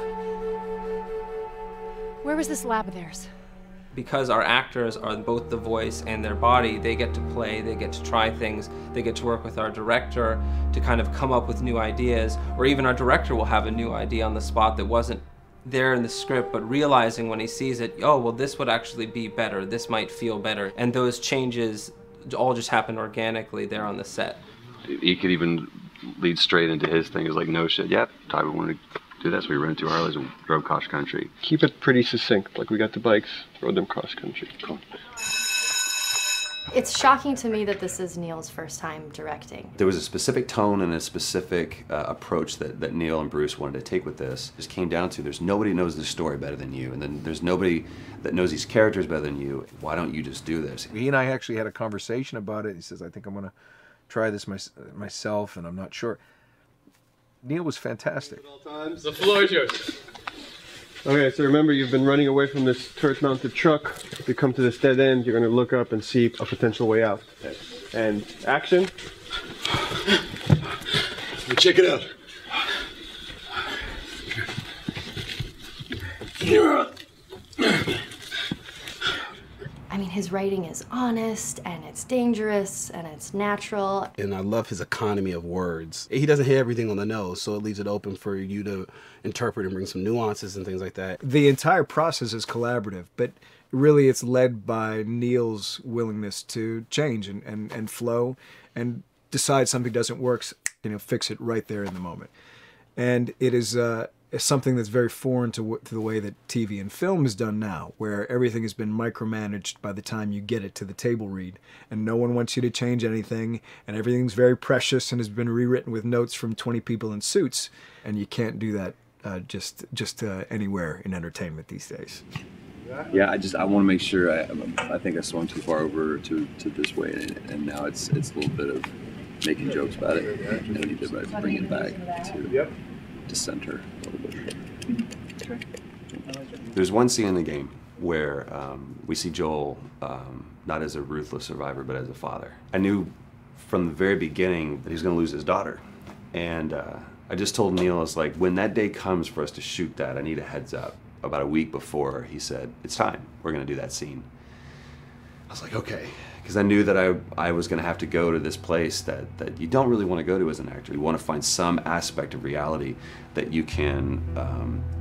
Where was this lab of theirs? Because our actors are both the voice and their body, they get to play, they get to try things, they get to work with our director to kind of come up with new ideas, or even our director will have a new idea on the spot that wasn't there in the script, but realizing when he sees it, oh, well, this would actually be better, this might feel better. And those changes all just happen organically there on the set. He could even lead straight into his thing. It's like, no shit, yep, Ty, we wanted to do that, so we rented 2 Harleys and drove cross country. Keep it pretty succinct, like we got the bikes, rode them cross country. Cool. It's shocking to me that this is Neil's first time directing. There was a specific tone and a specific approach that Neil and Bruce wanted to take with this. It just came down to, there's nobody who knows the story better than you, and then there's nobody that knows these characters better than you. Why don't you just do this? He and I actually had a conversation about it. He says, I think I'm gonna try this myself, and I'm not sure. Neil was fantastic. The floor is yours. Okay, so remember, you've been running away from this turret-mounted truck. If you come to this dead end, you're going to look up and see a potential way out. And action. Check it out. I mean, his writing is honest, and it's dangerous, and it's natural. And I love his economy of words. He doesn't hit everything on the nose, so it leaves it open for you to interpret and bring some nuances and things like that. The entire process is collaborative, but really it's led by Neil's willingness to change and flow and decide something doesn't work, you know, fix it right there in the moment. And it is something that's very foreign to the way that TV and film is done now, where everything has been micromanaged by the time you get it to the table read, and no one wants you to change anything, and everything's very precious and has been rewritten with notes from 20 people in suits, and you can't do that just anywhere in entertainment these days. Yeah, I want to make sure. I think I swung too far over to this way, and now it's a little bit of making jokes about it, and I need to bring it back to center a little bit. There's one scene in the game where we see Joel not as a ruthless survivor, but as a father. I knew from the very beginning that he was going to lose his daughter, and I just told Neil, I was like, when that day comes for us to shoot that, I need a heads up. About a week before, he said, it's time, we're going to do that scene. I was like, okay, because I knew that I was going to have to go to this place that you don't really want to go to as an actor. You want to find some aspect of reality that you can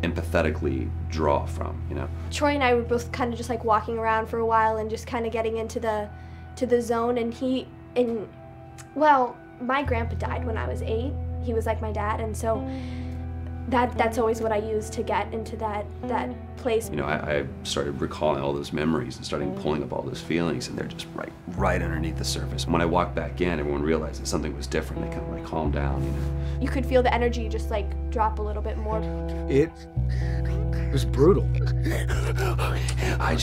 empathetically draw from, you know? Troy and I were both kind of just like walking around for a while and just kind of getting into the zone, and well, my grandpa died when I was 8. He was like my dad, and so that's always what I use to get into that place. You know, I started recalling all those memories and starting pulling up all those feelings, and they're just right underneath the surface. When I walked back in, everyone realized that something was different. They kind of like calmed down, you know. You could feel the energy just like drop a little bit more. It was brutal. I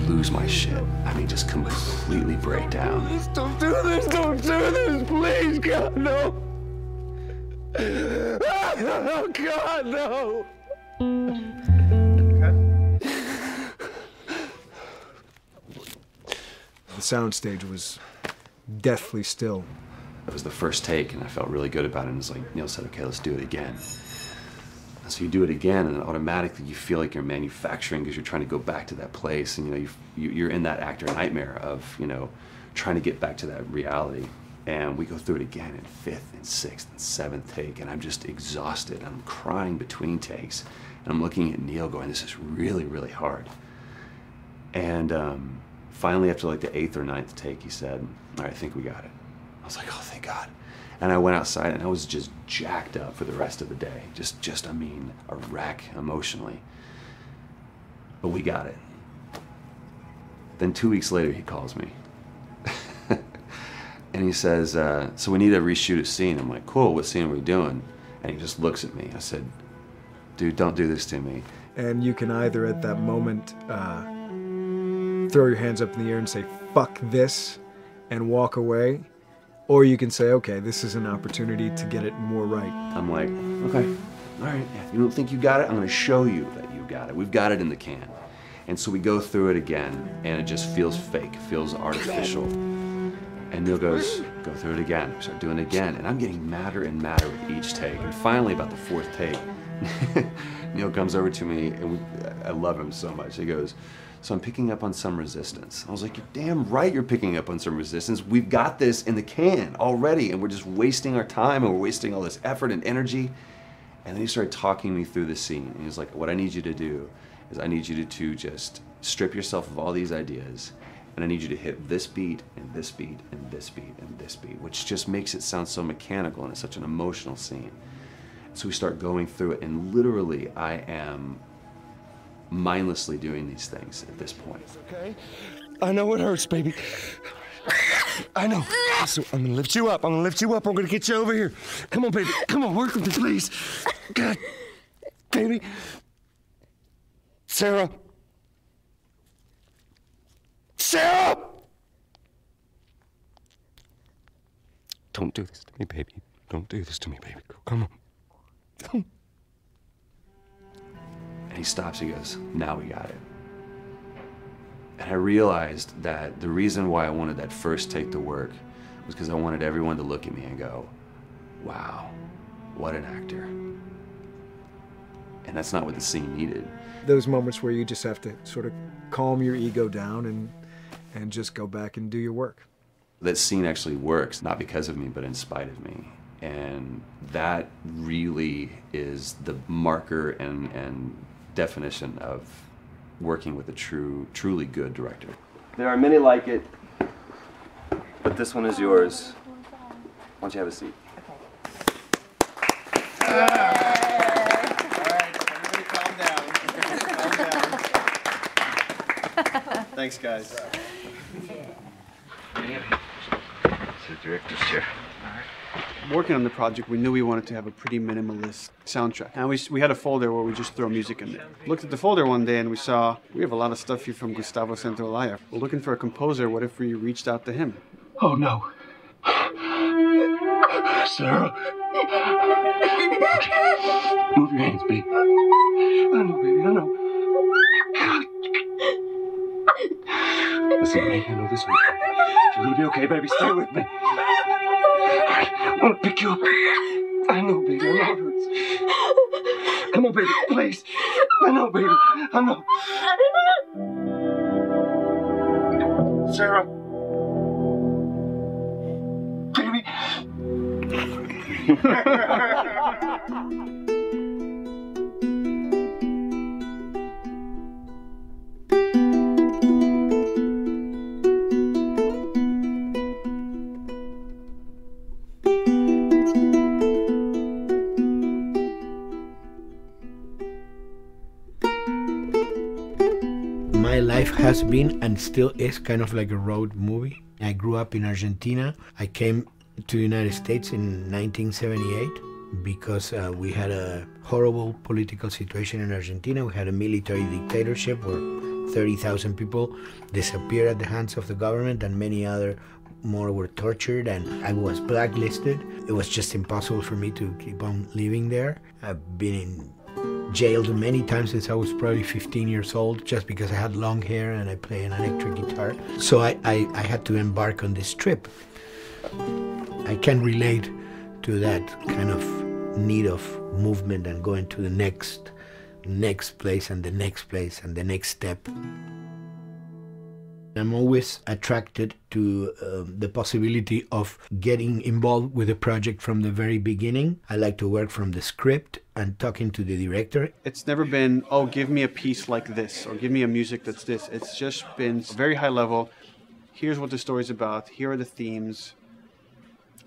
lose my shit. I mean, just completely break down. Don't do this, please, God, no. Oh, God, no! The soundstage was deathly still. It was the first take, and I felt really good about it. And it's like Neil said, okay, let's do it again. And so you do it again, and automatically you feel like you're manufacturing because you're trying to go back to that place, and you know you're in that actor nightmare of trying to get back to that reality. And we go through it again in 5th and 6th and 7th take, and I'm just exhausted. I'm crying between takes, and I'm looking at Neil going, this is really, really hard. And finally, after like the 8th or 9th take, he said, all right, I think we got it. I was like, oh, thank God. And I went outside, and I was just jacked up for the rest of the day. I mean, a wreck emotionally. But we got it. Then 2 weeks later, he calls me. And he says, so we need to reshoot a scene. I'm like, cool, what scene are we doing? And he just looks at me. I said, dude, don't do this to me. And you can either at that moment throw your hands up in the air and say, fuck this, and walk away. Or you can say, okay, this is an opportunity to get it more right. I'm like, okay, all right. You don't think you got it? I'm gonna show you that you got it. We've got it in the can. And so we go through it again, and it just feels fake, feels artificial. And Neil goes, go through it again. We start doing it again, and I'm getting madder and madder with each take. And finally, about the fourth take, Neil comes over to me, and I love him so much. He goes, so I'm picking up on some resistance. I was like, you're damn right you're picking up on some resistance. We've got this in the can already, and we're just wasting our time, and we're wasting all this effort and energy. And then he started talking me through the scene. And he was like, what I need you to do is I need you to just strip yourself of all these ideas, and I need you to hit this beat, and this beat, and this beat, and this beat, which just makes it sound so mechanical, and it's such an emotional scene. So we start going through it, and literally I am mindlessly doing these things at this point. Okay? I know it hurts, baby. I know. So I'm gonna lift you up. I'm gonna lift you up. I'm gonna get you over here. Come on, baby. Come on, work with me, please. God, baby. Sarah. Sarah! Don't do this to me, baby. Don't do this to me, baby. Come on. Come. And he stops, he goes, now we got it. And I realized that the reason why I wanted that first take to work was because I wanted everyone to look at me and go, wow, what an actor. And that's not what the scene needed. Those moments where you just have to sort of calm your ego down and just go back and do your work. That scene actually works, not because of me, but in spite of me. And that really is the marker and definition of working with a truly good director. There are many like it, but this one is yours. Why don't you have a seat? Thanks, guys. It's the director's chair. Working on the project, we knew we wanted to have a pretty minimalist soundtrack. And we had a folder where we just throw music in there. Looked at the folder one day and we saw, we have a lot of stuff here from Gustavo Santaolalla. We're looking for a composer. What if we reached out to him? Oh, no. Sarah. Move your hands, baby. I know, baby, I know. Listen, baby, I know this one. You're gonna be okay, baby. Stay with me. I want to pick you up. I know, baby. I know it hurts. Come on, baby. Please. I know, baby. I know. Sarah. Baby. My life has been and still is kind of like a road movie. I grew up in Argentina. I came to the United States in 1978 because we had a horrible political situation in Argentina. We had a military dictatorship where 30,000 people disappeared at the hands of the government and many other more were tortured, and I was blacklisted. It was just impossible for me to keep on living there. I've been in jailed many times since I was probably 15 years old just because I had long hair and I play an electric guitar. So I had to embark on this trip. I can relate to that kind of need of movement and going to the next place and the next place and the next step. I'm always attracted to the possibility of getting involved with a project from the very beginning. I like to work from the script and talking to the director. It's never been, oh, give me a piece like this or give me a music that's this. It's just been very high level. Here's what the story's about. Here are the themes.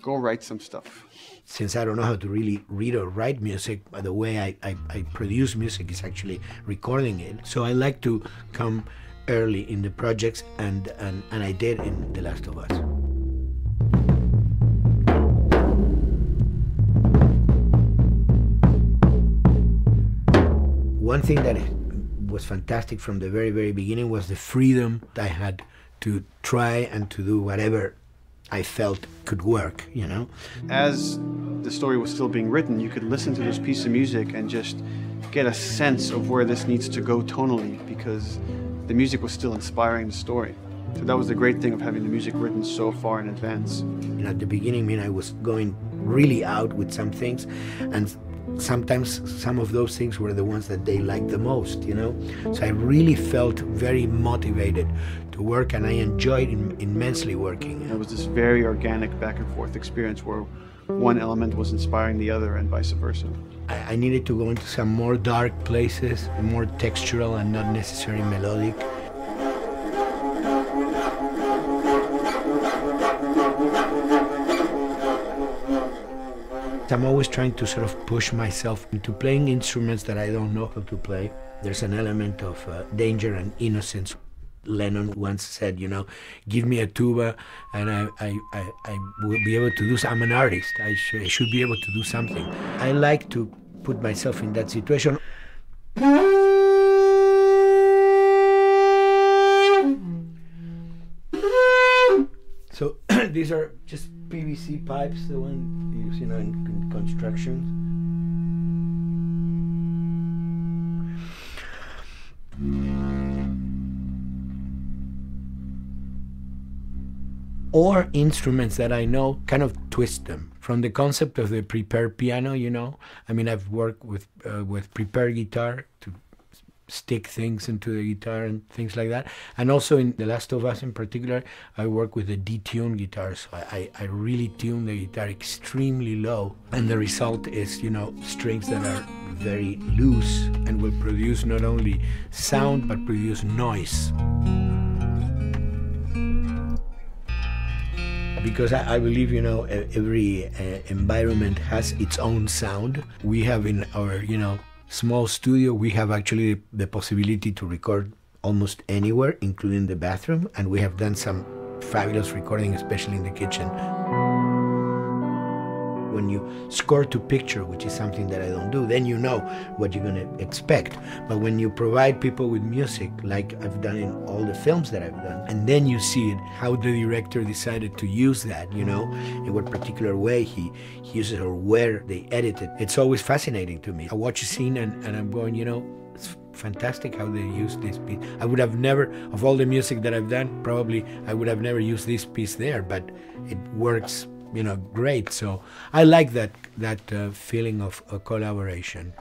Go write some stuff. Since I don't know how to really read or write music, the way I produce music is actually recording it. So I like to come early in the projects, and I did in The Last of Us. One thing that was fantastic from the very, very beginning was the freedom I had to try and to do whatever I felt could work, you know? As the story was still being written, you could listen to this piece of music and just get a sense of where this needs to go tonally, because the music was still inspiring the story. So that was the great thing of having the music written so far in advance. And at the beginning, I mean, I was going really out with some things, and sometimes some of those things were the ones that they liked the most, you know? So I really felt very motivated to work, and I enjoyed immensely working. It was this very organic back and forth experience where one element was inspiring the other and vice versa. I needed to go into some more dark places, more textural and not necessarily melodic. I'm always trying to sort of push myself into playing instruments that I don't know how to play. There's an element of danger and innocence. Lennon once said, you know, give me a tuba and I will be able to do something. I'm an artist. I should be able to do something. I like to put myself in that situation. So these are just PVC pipes, the one used, you know, in construction. Or instruments that I know, kind of twist them. From the concept of the prepared piano, you know, I mean, I've worked with prepared guitar to stick things into the guitar and things like that. And also in The Last of Us in particular, I work with a detuned guitar. So I really tune the guitar extremely low. And the result is, you know, strings that are very loose and will produce not only sound, but produce noise. Because I believe, you know, every environment has its own sound. We have in our, you know, small studio, we have actually the possibility to record almost anywhere, including the bathroom, and we have done some fabulous recording, especially in the kitchen. When you score to picture, which is something that I don't do, then you know what you're going to expect. But when you provide people with music, like I've done in all the films that I've done, and then you see it, how the director decided to use that, you know, in what particular way he uses or where they edit it, it's always fascinating to me. I watch a scene and I'm going, you know, it's fantastic how they use this piece. I would have never, of all the music that I've done, probably I would have never used this piece there, but it works, you know, great. So I like that feeling of a collaboration.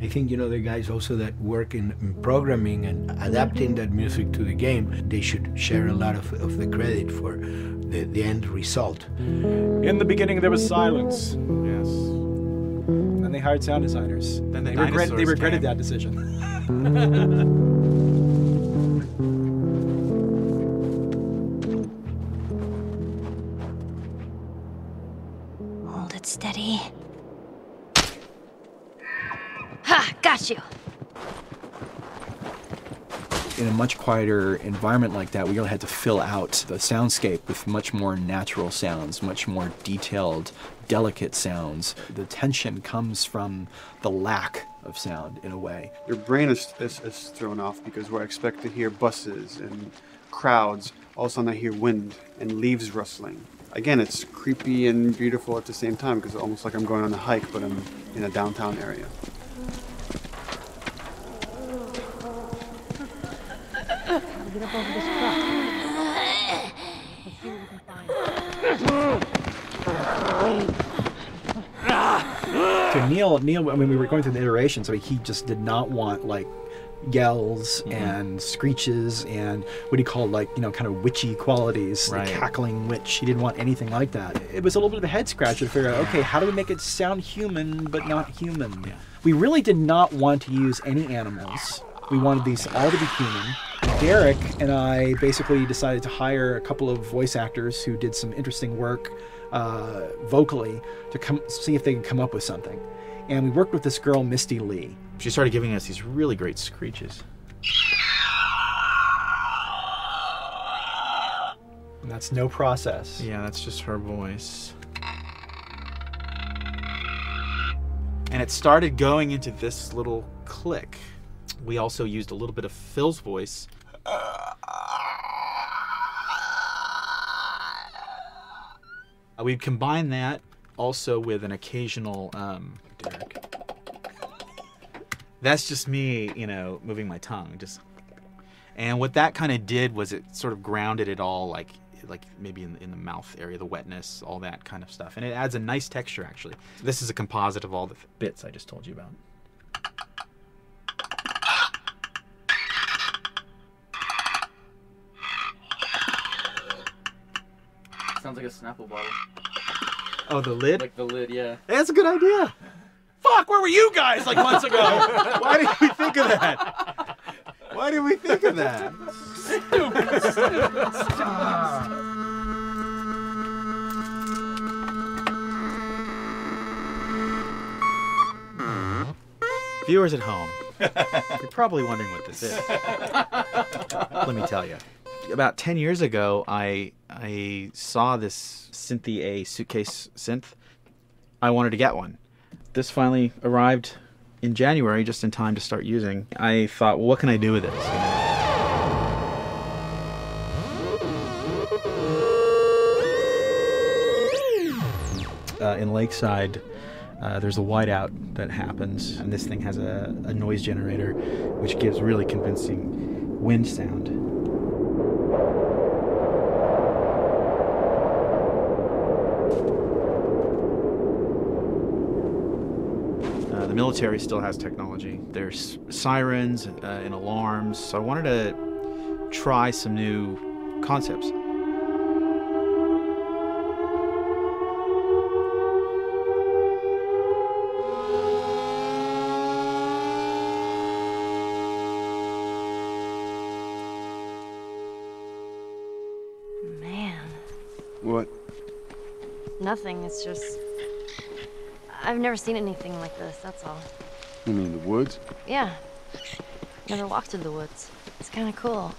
I think, you know, the guys also that work in programming and adapting that music to the game, they should share a lot of the credit for the end result. In the beginning, there was silence. Yes. Then they hired sound designers. Then they regretted that decision. Hold it steady. Ha! Got you! In a much quieter environment like that, we really had to fill out the soundscape with much more natural sounds, much more detailed, delicate sounds. The tension comes from the lack of sound, in a way. Your brain is thrown off because where I expect to hear buses and crowds, all of a sudden I hear wind and leaves rustling. Again, it's creepy and beautiful at the same time because it's almost like I'm going on a hike, but I'm in a downtown area. Get up over this truck. Let's see what we can find. So Neil, I mean, we were going through the iterations, so he just did not want, like, yells and screeches and what he called, like, you know, kind of witchy qualities, Right. the cackling witch. He didn't want anything like that. It was a little bit of a head scratcher to figure out, okay, how do we make it sound human but not human? Yeah. We really did not want to use any animals. We wanted these all to be human. Derek and I basically decided to hire a couple of voice actors who did some interesting work vocally to come see if they could come up with something. And we worked with this girl, Misty Lee. She started giving us these really great screeches. And that's no process. Yeah, that's just her voice. And it started going into this little click. We also used a little bit of Phil's voice. We'd combine that also with an occasional, Derek. That's just me, you know, moving my tongue. And what that kind of did was it sort of grounded it all, like maybe in the mouth area, the wetness, all that kind of stuff. And it adds a nice texture, actually. This is a composite of all the bits I just told you about. Sounds like a Snapple bottle. Oh, the lid? Like the lid, yeah. That's a good idea. Fuck, where were you guys like months ago? Why did we think of that? Why did we think of that? Viewers at home, you're probably wondering what this is. Let me tell you. About 10 years ago, I saw this Synthi A suitcase synth. I wanted to get one. This finally arrived in January, just in time to start using. I thought, well, what can I do with this? In Lakeside, there's a whiteout that happens, and this thing has a noise generator, which gives really convincing wind sound. The military still has technology. There's sirens and alarms, so I wanted to try some new concepts. Man. What? Nothing, it's just... I've never seen anything like this, that's all. You mean the woods? Yeah. Never walked through the woods. It's kind of cool.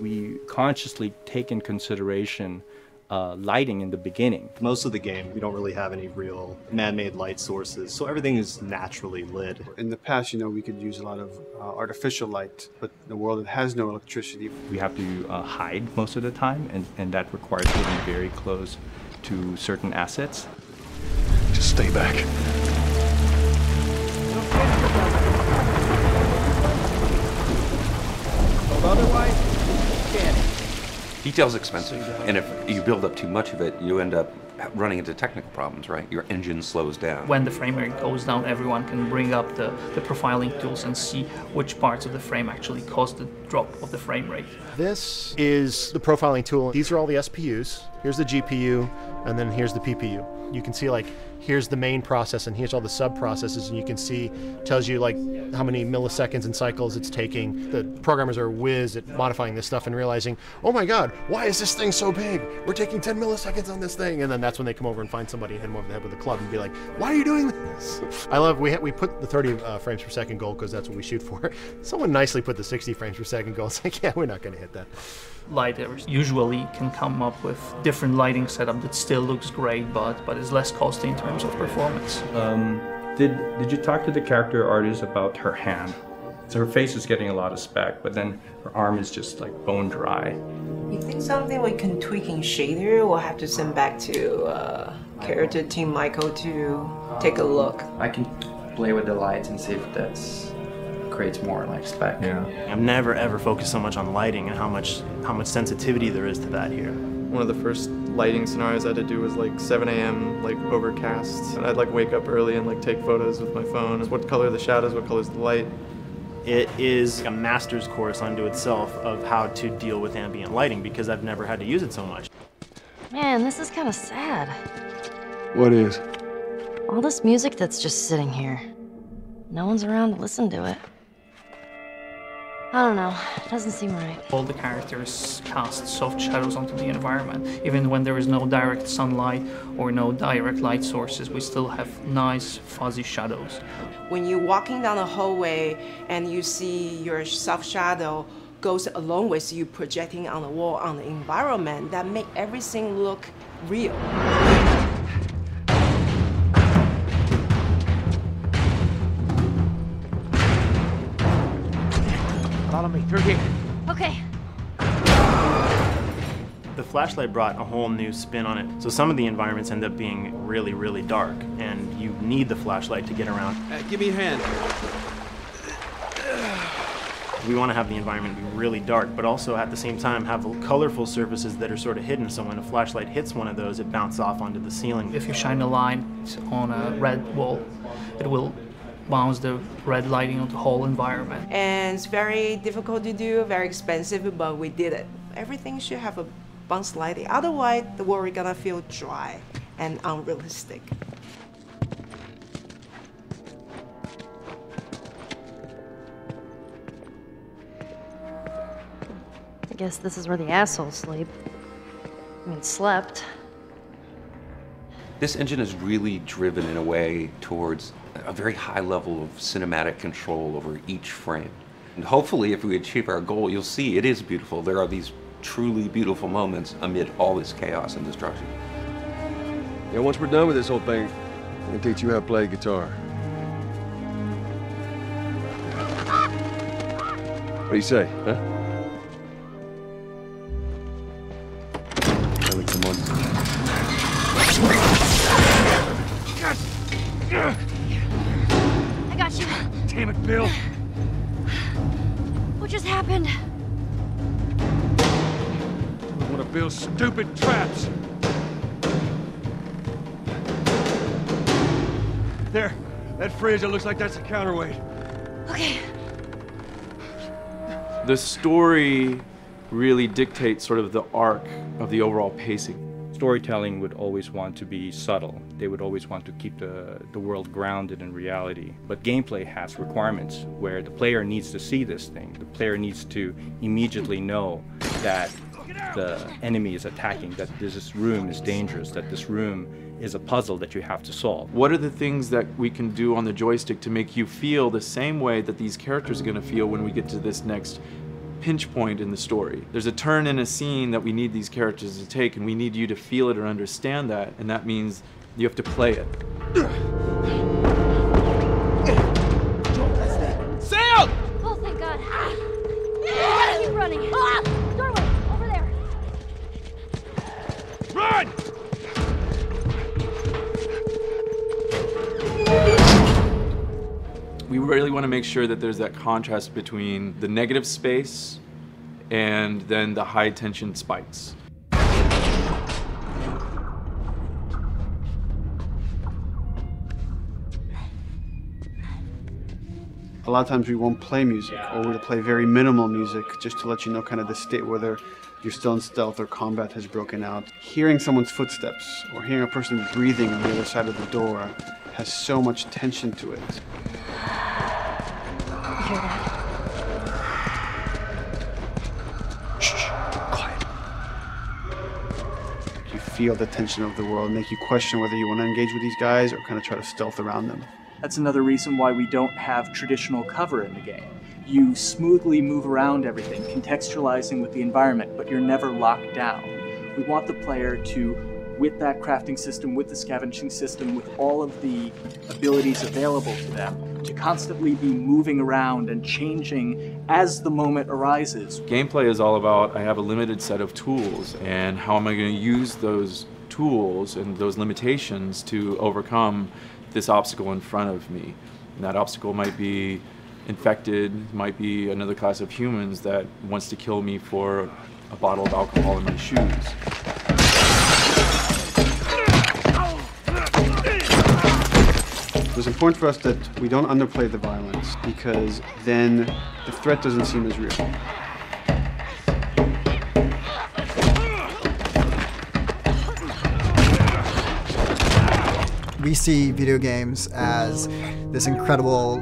We consciously take in consideration lighting in the beginning. Most of the game, we don't really have any real man-made light sources, so everything is naturally lit. In the past, you know, we could use a lot of artificial light, but in a world that has no electricity. We have to hide most of the time, and that requires getting very close to certain assets. Just stay back. Otherwise, can't. Detail's expensive, and if you build up too much of it, you end up running into technical problems, right? Your engine slows down. When the frame rate goes down, everyone can bring up the profiling tools and see which parts of the frame actually cause the drop of the frame rate. This is the profiling tool. These are all the SPUs. Here's the GPU, and then here's the PPU. You can see, like, here's the main process and here's all the sub-processes, and you can see, tells you like how many milliseconds and cycles it's taking. The programmers are whiz at modifying this stuff and realizing, oh my god, why is this thing so big? We're taking 10 milliseconds on this thing. And then that's when they come over and find somebody and hit them over the head with a club and be like, why are you doing this? I love, we put the 30 frames per second goal because that's what we shoot for. Someone nicely put the 60 frames per second goal. It's like, yeah, we're not going to hit that. Lighters usually can come up with different lighting setup that still looks great, but is less costly in terms of performance. Did you talk to the character artist about her hand? So her face is getting a lot of spec, but then her arm is just like bone dry. You think something we can tweak in shader? We'll have to send back to character team Michael to take a look. I can play with the lights and see if that's creates more like spec. Yeah. I've never ever focused so much on lighting and how much sensitivity there is to that here. One of the first lighting scenarios I had to do was like 7 a.m. like overcast. And I'd like wake up early and like take photos with my phone. What color are the shadows, what color is the light? It is a master's course unto itself of how to deal with ambient lighting because I've never had to use it so much. Man, this is kind of sad. What is? All this music that's just sitting here. No one's around to listen to it. I don't know. It doesn't seem right. All the characters cast soft shadows onto the environment. Even when there is no direct sunlight or no direct light sources, we still have nice fuzzy shadows. When you're walking down the hallway and you see your soft shadow goes along with you projecting on the wall on the environment, that make everything look real. Follow me through here. Okay. The flashlight brought a whole new spin on it. So some of the environments end up being really, really dark, and you need the flashlight to get around. Give me a hand. We want to have the environment be really dark, but also at the same time have colorful surfaces that are sort of hidden, so when a flashlight hits one of those, it bounces off onto the ceiling. If you shine a light on a red wall, it will bounce the red lighting on the whole environment. And it's very difficult to do, very expensive, but we did it. Everything should have a bounce lighting, otherwise the world is gonna feel dry and unrealistic. I guess this is where the assholes sleep. I mean, slept. This engine is really driven in a way towards a very high level of cinematic control over each frame. And hopefully, if we achieve our goal, you'll see it is beautiful. There are these truly beautiful moments amid all this chaos and destruction. Yeah, once we're done with this whole thing, I'm gonna teach you how to play guitar. What do you say, huh? Come on. I got you. Damn it, Bill. What just happened? One of Bill's stupid traps. There, that fridge, it looks like that's a counterweight. Okay. The story really dictates sort of the arc of the overall pacing. Storytelling would always want to be subtle. They would always want to keep the world grounded in reality. But gameplay has requirements where the player needs to see this thing. The player needs to immediately know that the enemy is attacking, that this room is dangerous, that this room is a puzzle that you have to solve. What are the things that we can do on the joystick to make you feel the same way that these characters are going to feel when we get to this next pinch point in the story? There's a turn in a scene that we need these characters to take, and we need you to feel it or understand that, and that means you have to play it. Sailed! Oh, thank God. Gotta keep running. Doorway, over there. Run! We really want to make sure that there's that contrast between the negative space and then the high tension spikes. A lot of times we won't play music, or we'll play very minimal music just to let you know kind of the state, whether you're still in stealth or combat has broken out. Hearing someone's footsteps or hearing a person breathing on the other side of the door has so much tension to it. You hear that? Shh, quiet. You feel the tension of the world, make you question whether you want to engage with these guys or kind of try to stealth around them. That's another reason why we don't have traditional cover in the game. You smoothly move around everything, contextualizing with the environment, but you're never locked down. We want the player to, with that crafting system, with the scavenging system, with all of the abilities available to them, to constantly be moving around and changing as the moment arises. Gameplay is all about, I have a limited set of tools, and how am I going to use those tools and those limitations to overcome this obstacle in front of me. And that obstacle might be infected, might be another class of humans that wants to kill me for a bottle of alcohol in my shoes. It was important for us that we don't underplay the violence, because then the threat doesn't seem as real. We see video games as this incredible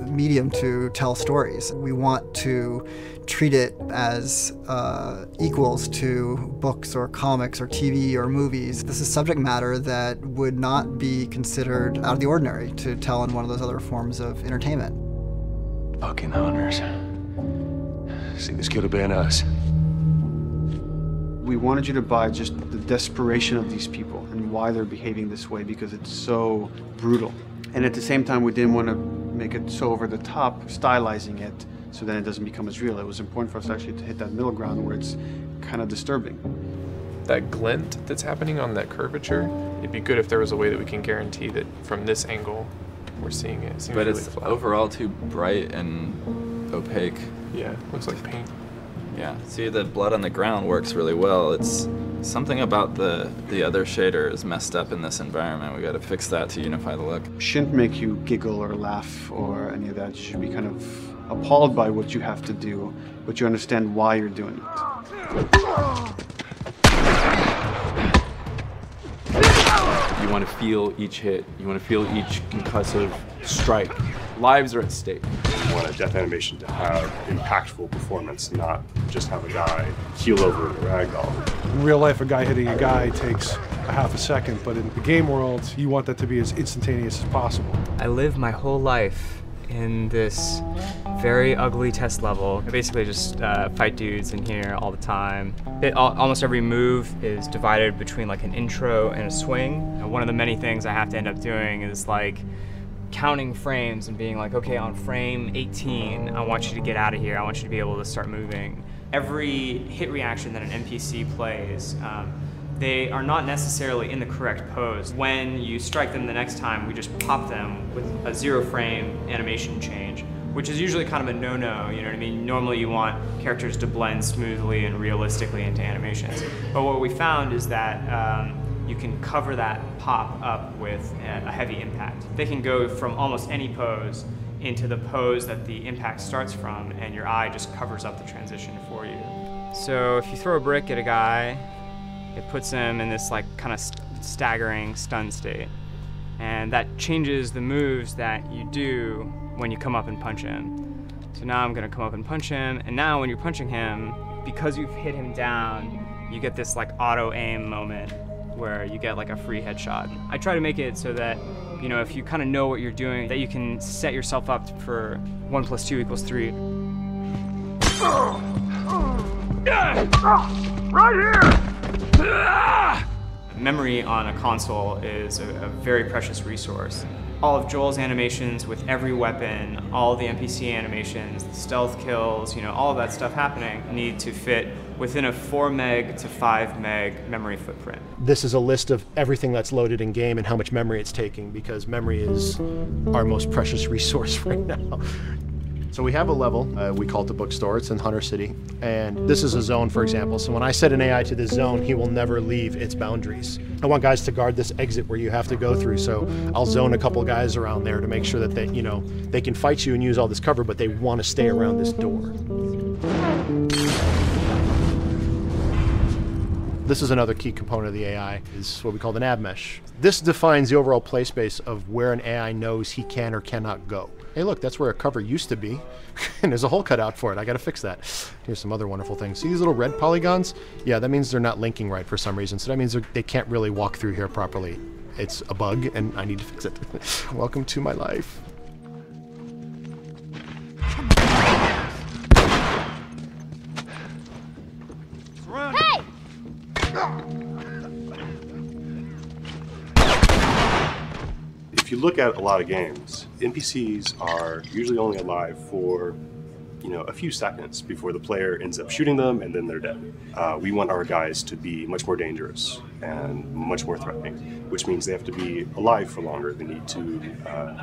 medium to tell stories. We want to treat it as equals to books or comics or TV or movies. This is subject matter that would not be considered out of the ordinary to tell in one of those other forms of entertainment. Fucking hunters. See, this could have been us. We wanted you to buy just the desperation of these people and why they're behaving this way, because it's so brutal. And at the same time, we didn't want to make it so over the top, stylizing it, so then it doesn't become as real. It was important for us actually to hit that middle ground where it's kind of disturbing. That glint that's happening on that curvature, it'd be good if there was a way that we can guarantee that from this angle, we're seeing it. It seems but really it's flat. Overall too bright and opaque. Yeah, looks like paint. Yeah, see, the blood on the ground works really well. It's something about the other shader is messed up in this environment. We got to fix that to unify the look. Shouldn't make you giggle or laugh or any of that. You should be kind of appalled by what you have to do, but you understand why you're doing it. You want to feel each hit. You want to feel each concussive strike. Lives are at stake. You want a death animation to have impactful performance, not just have a guy keel over in a ragdoll. In real life, a guy hitting a guy takes a half a second, but in the game world, you want that to be as instantaneous as possible. I live my whole life in this very ugly test level. I basically just fight dudes in here all the time. Almost every move is divided between like an intro and a swing. And one of the many things I have to end up doing is like counting frames and being like, okay, on frame 18, I want you to get out of here. I want you to be able to start moving. Every hit reaction that an NPC plays, they are not necessarily in the correct pose. When you strike them the next time, we just pop them with a 0 frame animation change, which is usually kind of a no-no, you know what I mean? Normally you want characters to blend smoothly and realistically into animations. But what we found is that you can cover that pop up with a heavy impact. They can go from almost any pose into the pose that the impact starts from, and your eye just covers up the transition for you. So if you throw a brick at a guy, it puts him in this like kind of staggering stun state. And that changes the moves that you do when you come up and punch him. So now I'm gonna come up and punch him, and now when you're punching him, because you've hit him down, you get this like auto aim moment where you get like a free headshot. I try to make it so that, you know, if you kind of know what you're doing, that you can set yourself up for 1 + 2 = 3. Right here! Memory on a console is a very precious resource. All of Joel's animations with every weapon, all the NPC animations, the stealth kills, you know, all of that stuff happening need to fit within a 4 meg to 5 meg memory footprint. This is a list of everything that's loaded in game and how much memory it's taking, because memory is our most precious resource right now. So we have a level, we call it the bookstore, it's in Hunter City, and this is a zone, for example. So when I set an AI to this zone, he will never leave its boundaries. I want guys to guard this exit where you have to go through, so I'll zone a couple guys around there to make sure that they, you know, they can fight you and use all this cover, but they want to stay around this door. This is another key component of the AI, is what we call the nav mesh. This defines the overall play space of where an AI knows he can or cannot go. Hey look, that's where a cover used to be, and there's a hole cut out for it. I gotta fix that. Here's some other wonderful things. See these little red polygons? Yeah, that means they're not linking right for some reason, so that means they can't really walk through here properly. It's a bug, and I need to fix it. Welcome to my life. Hey! If you look at a lot of games, NPCs are usually only alive for, you know, a few seconds before the player ends up shooting them and then they're dead. We want our guys to be much more dangerous and much more threatening, which means they have to be alive for longer. They need to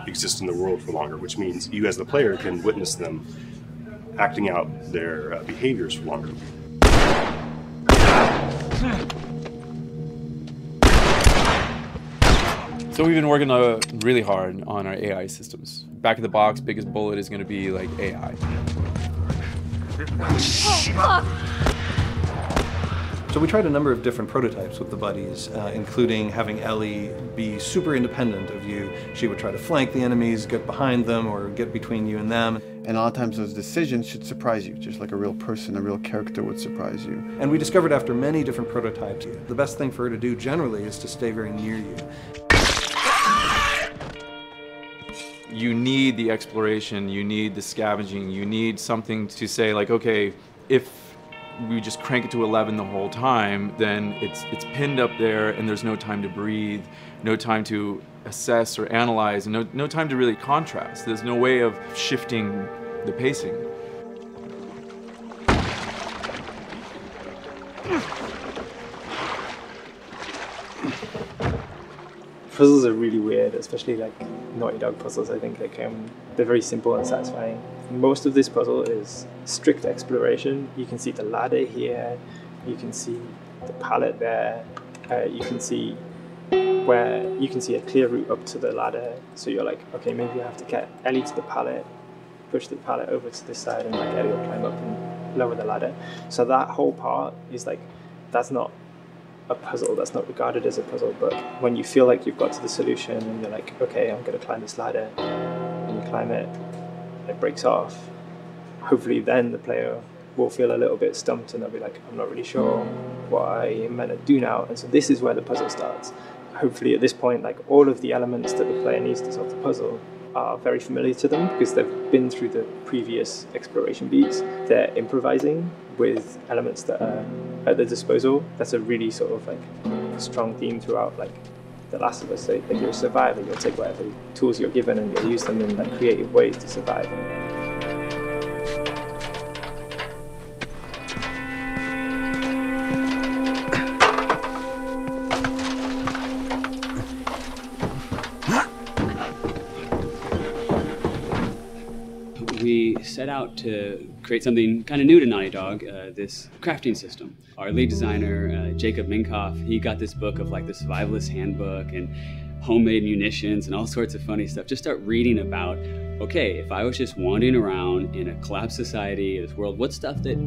exist in the world for longer, which means you as the player can witness them acting out their behaviors for longer. So we've been working really hard on our AI systems. Back of the box, biggest bullet is going to be like AI. So we tried a number of different prototypes with the buddies, including having Ellie be super independent of you. She would try to flank the enemies, get behind them, or get between you and them. And a lot of times those decisions should surprise you, just like a real person, a real character would surprise you. And we discovered after many different prototypes, the best thing for her to do generally is to stay very near you. You need the exploration, you need the scavenging, you need something to say like, okay, if we just crank it to 11 the whole time, then it's pinned up there and there's no time to breathe, no time to assess or analyze, and no time to really contrast. There's no way of shifting the pacing. Puzzles are really weird, especially like Naughty Dog puzzles. I think they're very simple and satisfying. Most of this puzzle is strict exploration. You can see the ladder here, you can see the pallet there, you can see a clear route up to the ladder. So you're like, okay, maybe I have to get Ellie to the pallet, push the pallet over to this side, and like Ellie will climb up and lower the ladder. So that whole part is like, that's not a puzzle, that's not regarded as a puzzle, but when you feel like you've got to the solution and you're like, okay, I'm going to climb this ladder, and you climb it, and it breaks off, hopefully then the player will feel a little bit stumped and they'll be like, I'm not really sure what I am meant to do now, and so this is where the puzzle starts. Hopefully at this point, like all of the elements that the player needs to solve the puzzle are very familiar to them because they've been through the previous exploration beats. They're improvising with elements that are at their disposal. That's a really sort of like strong theme throughout like The Last of Us. So, like you're a survivor, you'll take whatever tools you're given and you'll use them in like creative ways to survive. We set out to create something kind of new to Naughty Dog, this crafting system. Our lead designer, Jacob Minkoff, he got this book of like the survivalist handbook and homemade munitions and all sorts of funny stuff. Just start reading about, okay, if I was just wandering around in a collapsed society, this world, what stuff that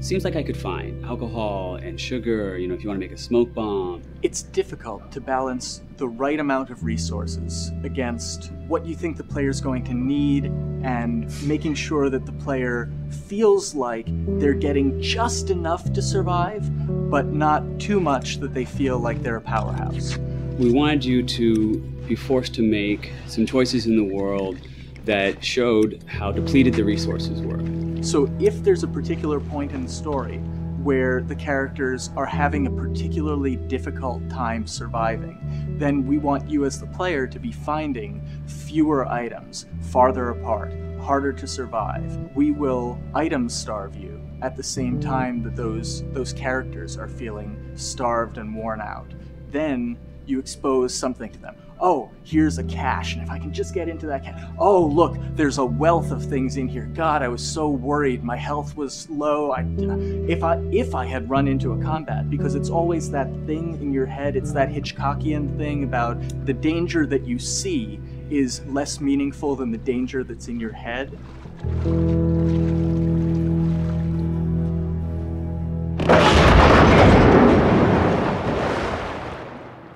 seems like I could find? Alcohol and sugar, you know, if you want to make a smoke bomb. It's difficult to balance the right amount of resources against what you think the player's going to need and making sure that the player feels like they're getting just enough to survive, but not too much that they feel like they're a powerhouse. We wanted you to be forced to make some choices in the world that showed how depleted the resources were. So if there's a particular point in the story where the characters are having a particularly difficult time surviving, then we want you as the player to be finding fewer items, farther apart, harder to survive. We will item starve you at the same time that those characters are feeling starved and worn out. Then you expose something to them. Oh, here's a cache, and if I can just get into that cache. Oh, look, there's a wealth of things in here. God, I was so worried. My health was low. If I had run into a combat, because it's always that thing in your head, it's that Hitchcockian thing about the danger that you see is less meaningful than the danger that's in your head.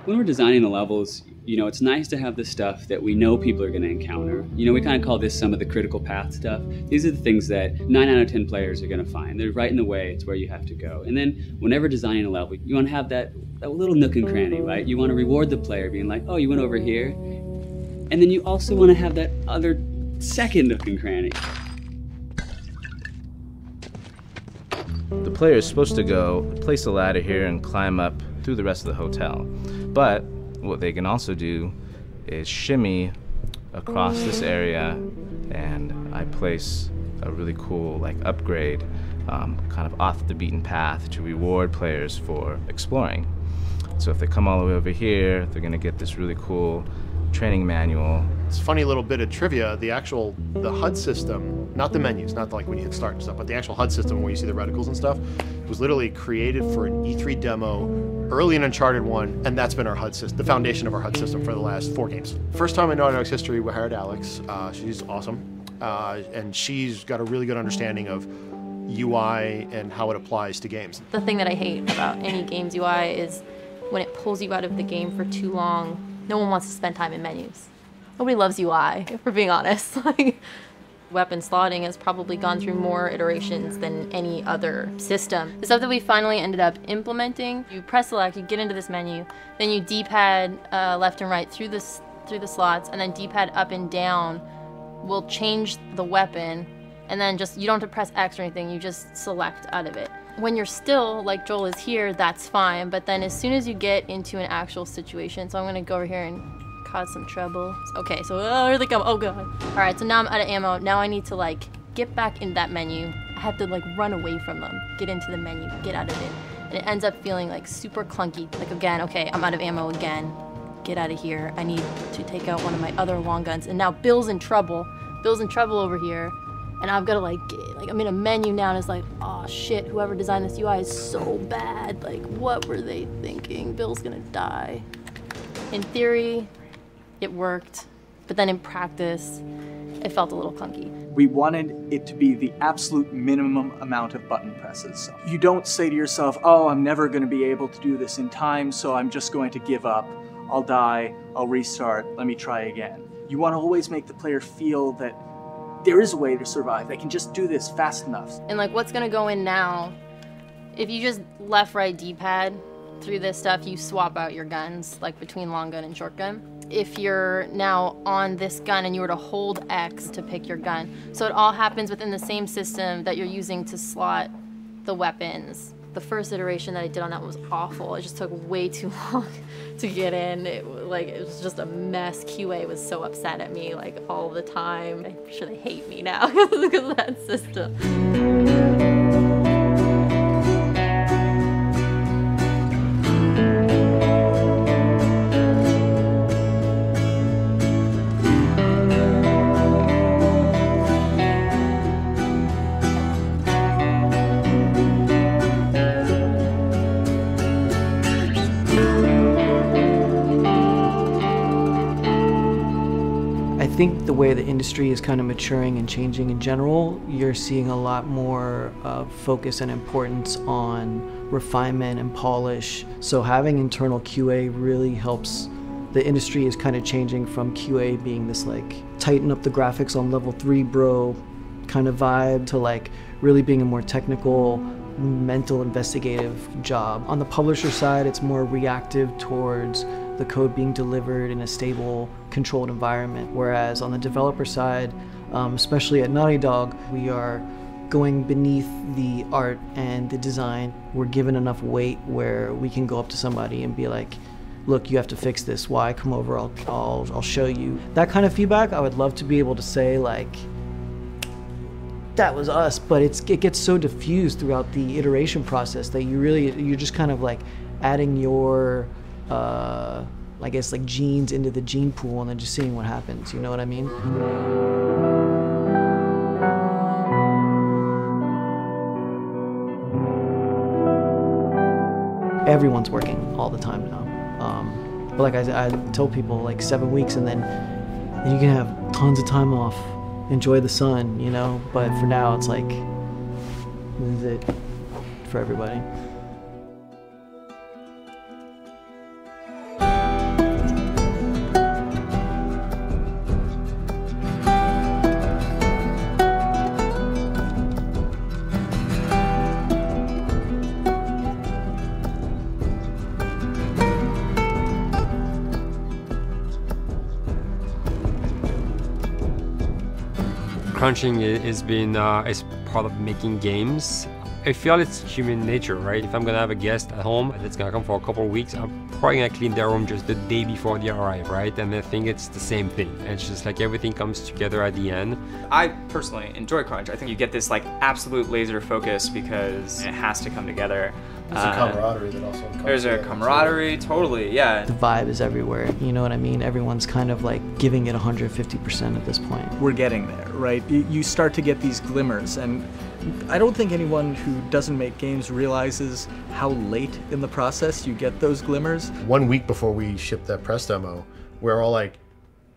When we're designing the levels, you know, it's nice to have the stuff that we know people are going to encounter. You know, we kind of call this some of the critical path stuff. These are the things that 9 out of 10 players are going to find. They're right in the way. It's where you have to go. And then whenever designing a level, you want to have that little nook and cranny, right? You want to reward the player being like, oh, you went over here. And then you also want to have that other second nook and cranny. The player is supposed to go place a ladder here and climb up through the rest of the hotel. But what they can also do is shimmy across this area, and I place a really cool like upgrade kind of off the beaten path to reward players for exploring. So if they come all the way over here, they're gonna get this really cool training manual It's a funny little bit of trivia. The HUD system, not the menus, not like when you hit start and stuff, but the actual HUD system where you see the reticles and stuff, was literally created for an E3 demo early in Uncharted 1, and that's been our HUD system, the foundation of our HUD system for the last 4 games. First time in Naughty Dog's history, we hired Alex. She's awesome, and she's got a really good understanding of UI and how it applies to games. The thing that I hate about any game's UI is when it pulls you out of the game for too long. No one wants to spend time in menus. Nobody loves UI, if we're being honest. Like, weapon slotting has probably gone through more iterations than any other system. The stuff that we finally ended up implementing, you press select, you get into this menu, then you D-pad left and right through the slots, and then D-pad up and down will change the weapon, and then just, you don't have to press X or anything, you just select out of it. When you're still, like Joel is here, that's fine, but then as soon as you get into an actual situation, so I'm gonna go over here and cause some trouble. Okay, so here they come, oh god. All right, so now I'm out of ammo. Now I need to like get back in that menu. I have to like run away from them, get into the menu, get out of it. And it ends up feeling like super clunky. Like again, okay, I'm out of ammo again. Get out of here. I need to take out one of my other long guns. And now Bill's in trouble. Bill's in trouble over here. And I've got to like I'm in a menu now and it's like, oh shit, whoever designed this UI is so bad. Like, what were they thinking? Bill's gonna die. In theory, it worked, but then in practice, it felt a little clunky. We wanted it to be the absolute minimum amount of button presses. You don't say to yourself, oh, I'm never going to be able to do this in time, so I'm just going to give up. I'll die, I'll restart, let me try again. You want to always make the player feel that there is a way to survive. They can just do this fast enough. And like what's gonna go in now, if you just left, right, D-pad through this stuff, you swap out your guns, like between long gun and short gun. If you're now on this gun and you were to hold X to pick your gun. So it all happens within the same system that you're using to slot the weapons. The first iteration that I did on that was awful. It just took way too long to get in. It was just a mess. QA was so upset at me like all the time. I'm sure they hate me now because of that system. I think the way the industry is kind of maturing and changing in general, you're seeing a lot more focus and importance on refinement and polish. So having internal QA really helps. The industry is kind of changing from QA being this like tighten up the graphics on level 3 bro kind of vibe to like really being a more technical, mental, investigative job. On the publisher side, it's more reactive towards the code being delivered in a stable, controlled environment. Whereas on the developer side, especially at Naughty Dog, we are going beneath the art and the design. We're given enough weight where we can go up to somebody and be like, look, you have to fix this. Why? Come over, I'll show you. That kind of feedback, I would love to be able to say like, that was us, but it gets so diffused throughout the iteration process that you're just kind of like adding your, I guess like genes into the gene pool and then just seeing what happens, you know what I mean? Everyone's working all the time now. But like I tell people, like 7 weeks and then you can have tons of time off, enjoy the sun, you know? But for now, it's like, this is it for everybody. Crunching is part of making games. I feel it's human nature, right? If I'm gonna have a guest at home that's gonna come for a couple of weeks, I'm probably gonna clean their room just the day before they arrive, right? And I think it's the same thing. It's just like everything comes together at the end. I personally enjoy crunch. I think you get this like absolute laser focus because it has to come together. There's a camaraderie that also comes There's a camaraderie, totally, yeah. The vibe is everywhere, you know what I mean? Everyone's kind of like giving it 150% at this point. We're getting there, right? You start to get these glimmers, and I don't think anyone who doesn't make games realizes how late in the process you get those glimmers. 1 week before we shipped that press demo, we're all like,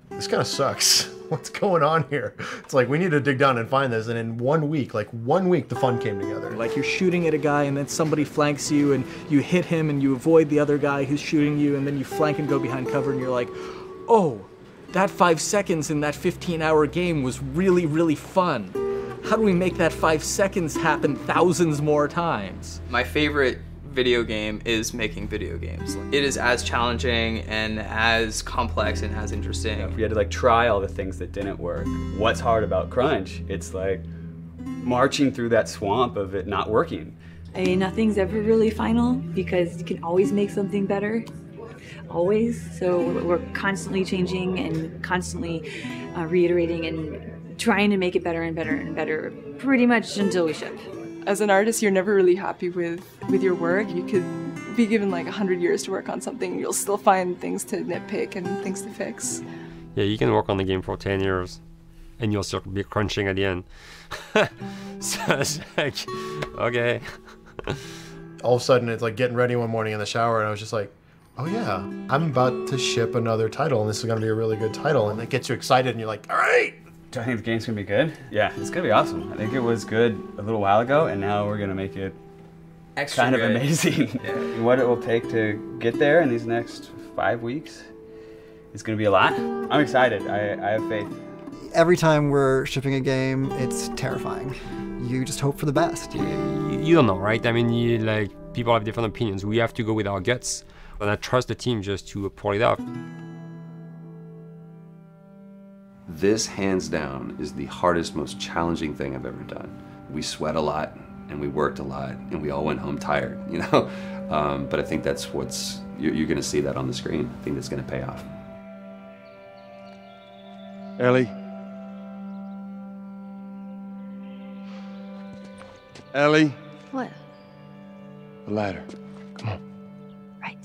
this kind of sucks. What's going on here? It's like, we need to dig down and find this. And in 1 week, like 1 week, the fun came together. Like you're shooting at a guy and then somebody flanks you and you hit him and you avoid the other guy who's shooting you and then you flank and go behind cover and you're like, oh, that 5 seconds in that 15-hour game was really, really fun. How do we make that 5 seconds happen thousands more times? My favorite video game is making video games. It is as challenging and as complex and as interesting. If we had to like try all the things that didn't work, what's hard about Crunch? It's like marching through that swamp of it not working. I mean, nothing's ever really final because you can always make something better, always. So we're constantly changing and constantly reiterating and trying to make it better and better and better pretty much until we ship. As an artist, you're never really happy with your work. You could be given like 100 years to work on something, you'll still find things to nitpick and things to fix. Yeah, you can work on the game for 10 years and you'll still be crunching at the end. So it's like, okay. All of a sudden, it's like getting ready one morning in the shower and I was just like, oh yeah, I'm about to ship another title and this is gonna be a really good title. And it gets you excited and you're like, all right. Do I think the game's gonna be good? Yeah, it's gonna be awesome. I think it was good a little while ago, and now we're gonna make it extra kind of good. Amazing. Yeah. What it will take to get there in these next 5 weeks is gonna be a lot. I'm excited. I have faith. Every time we're shipping a game, it's terrifying. You just hope for the best. You don't know, right? I mean, like people have different opinions. We have to go with our guts, and I trust the team just to pull it off. This, hands down, is the hardest, most challenging thing I've ever done. We sweat a lot, and we worked a lot, and we all went home tired, you know? But I think that's what's, you're gonna see that on the screen. I think that's gonna pay off. Ellie? Ellie? What? The ladder. Come on. Right.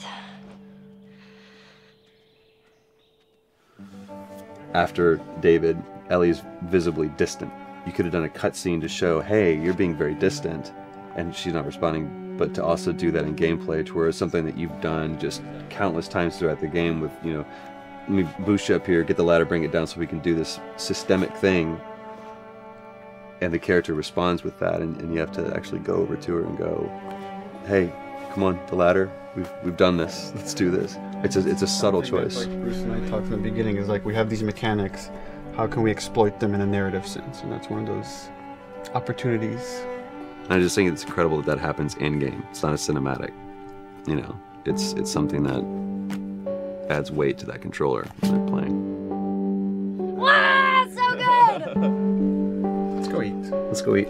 After David, Ellie's visibly distant. You could have done a cutscene to show, hey, you're being very distant, and she's not responding, but to also do that in gameplay, to where it's something that you've done just countless times throughout the game with, you know, let me boost you up here, get the ladder, bring it down so we can do this systemic thing, and the character responds with that, and you have to actually go over to her and go, hey, come on, the ladder, we've done this, let's do this. It's a subtle choice. Like Bruce and I talked in the beginning, is like we have these mechanics, how can we exploit them in a narrative sense? And that's one of those opportunities. I just think it's incredible that that happens in-game. It's not a cinematic, you know. It's something that adds weight to that controller when they're playing. Wow, so good! Let's go eat. Let's go eat.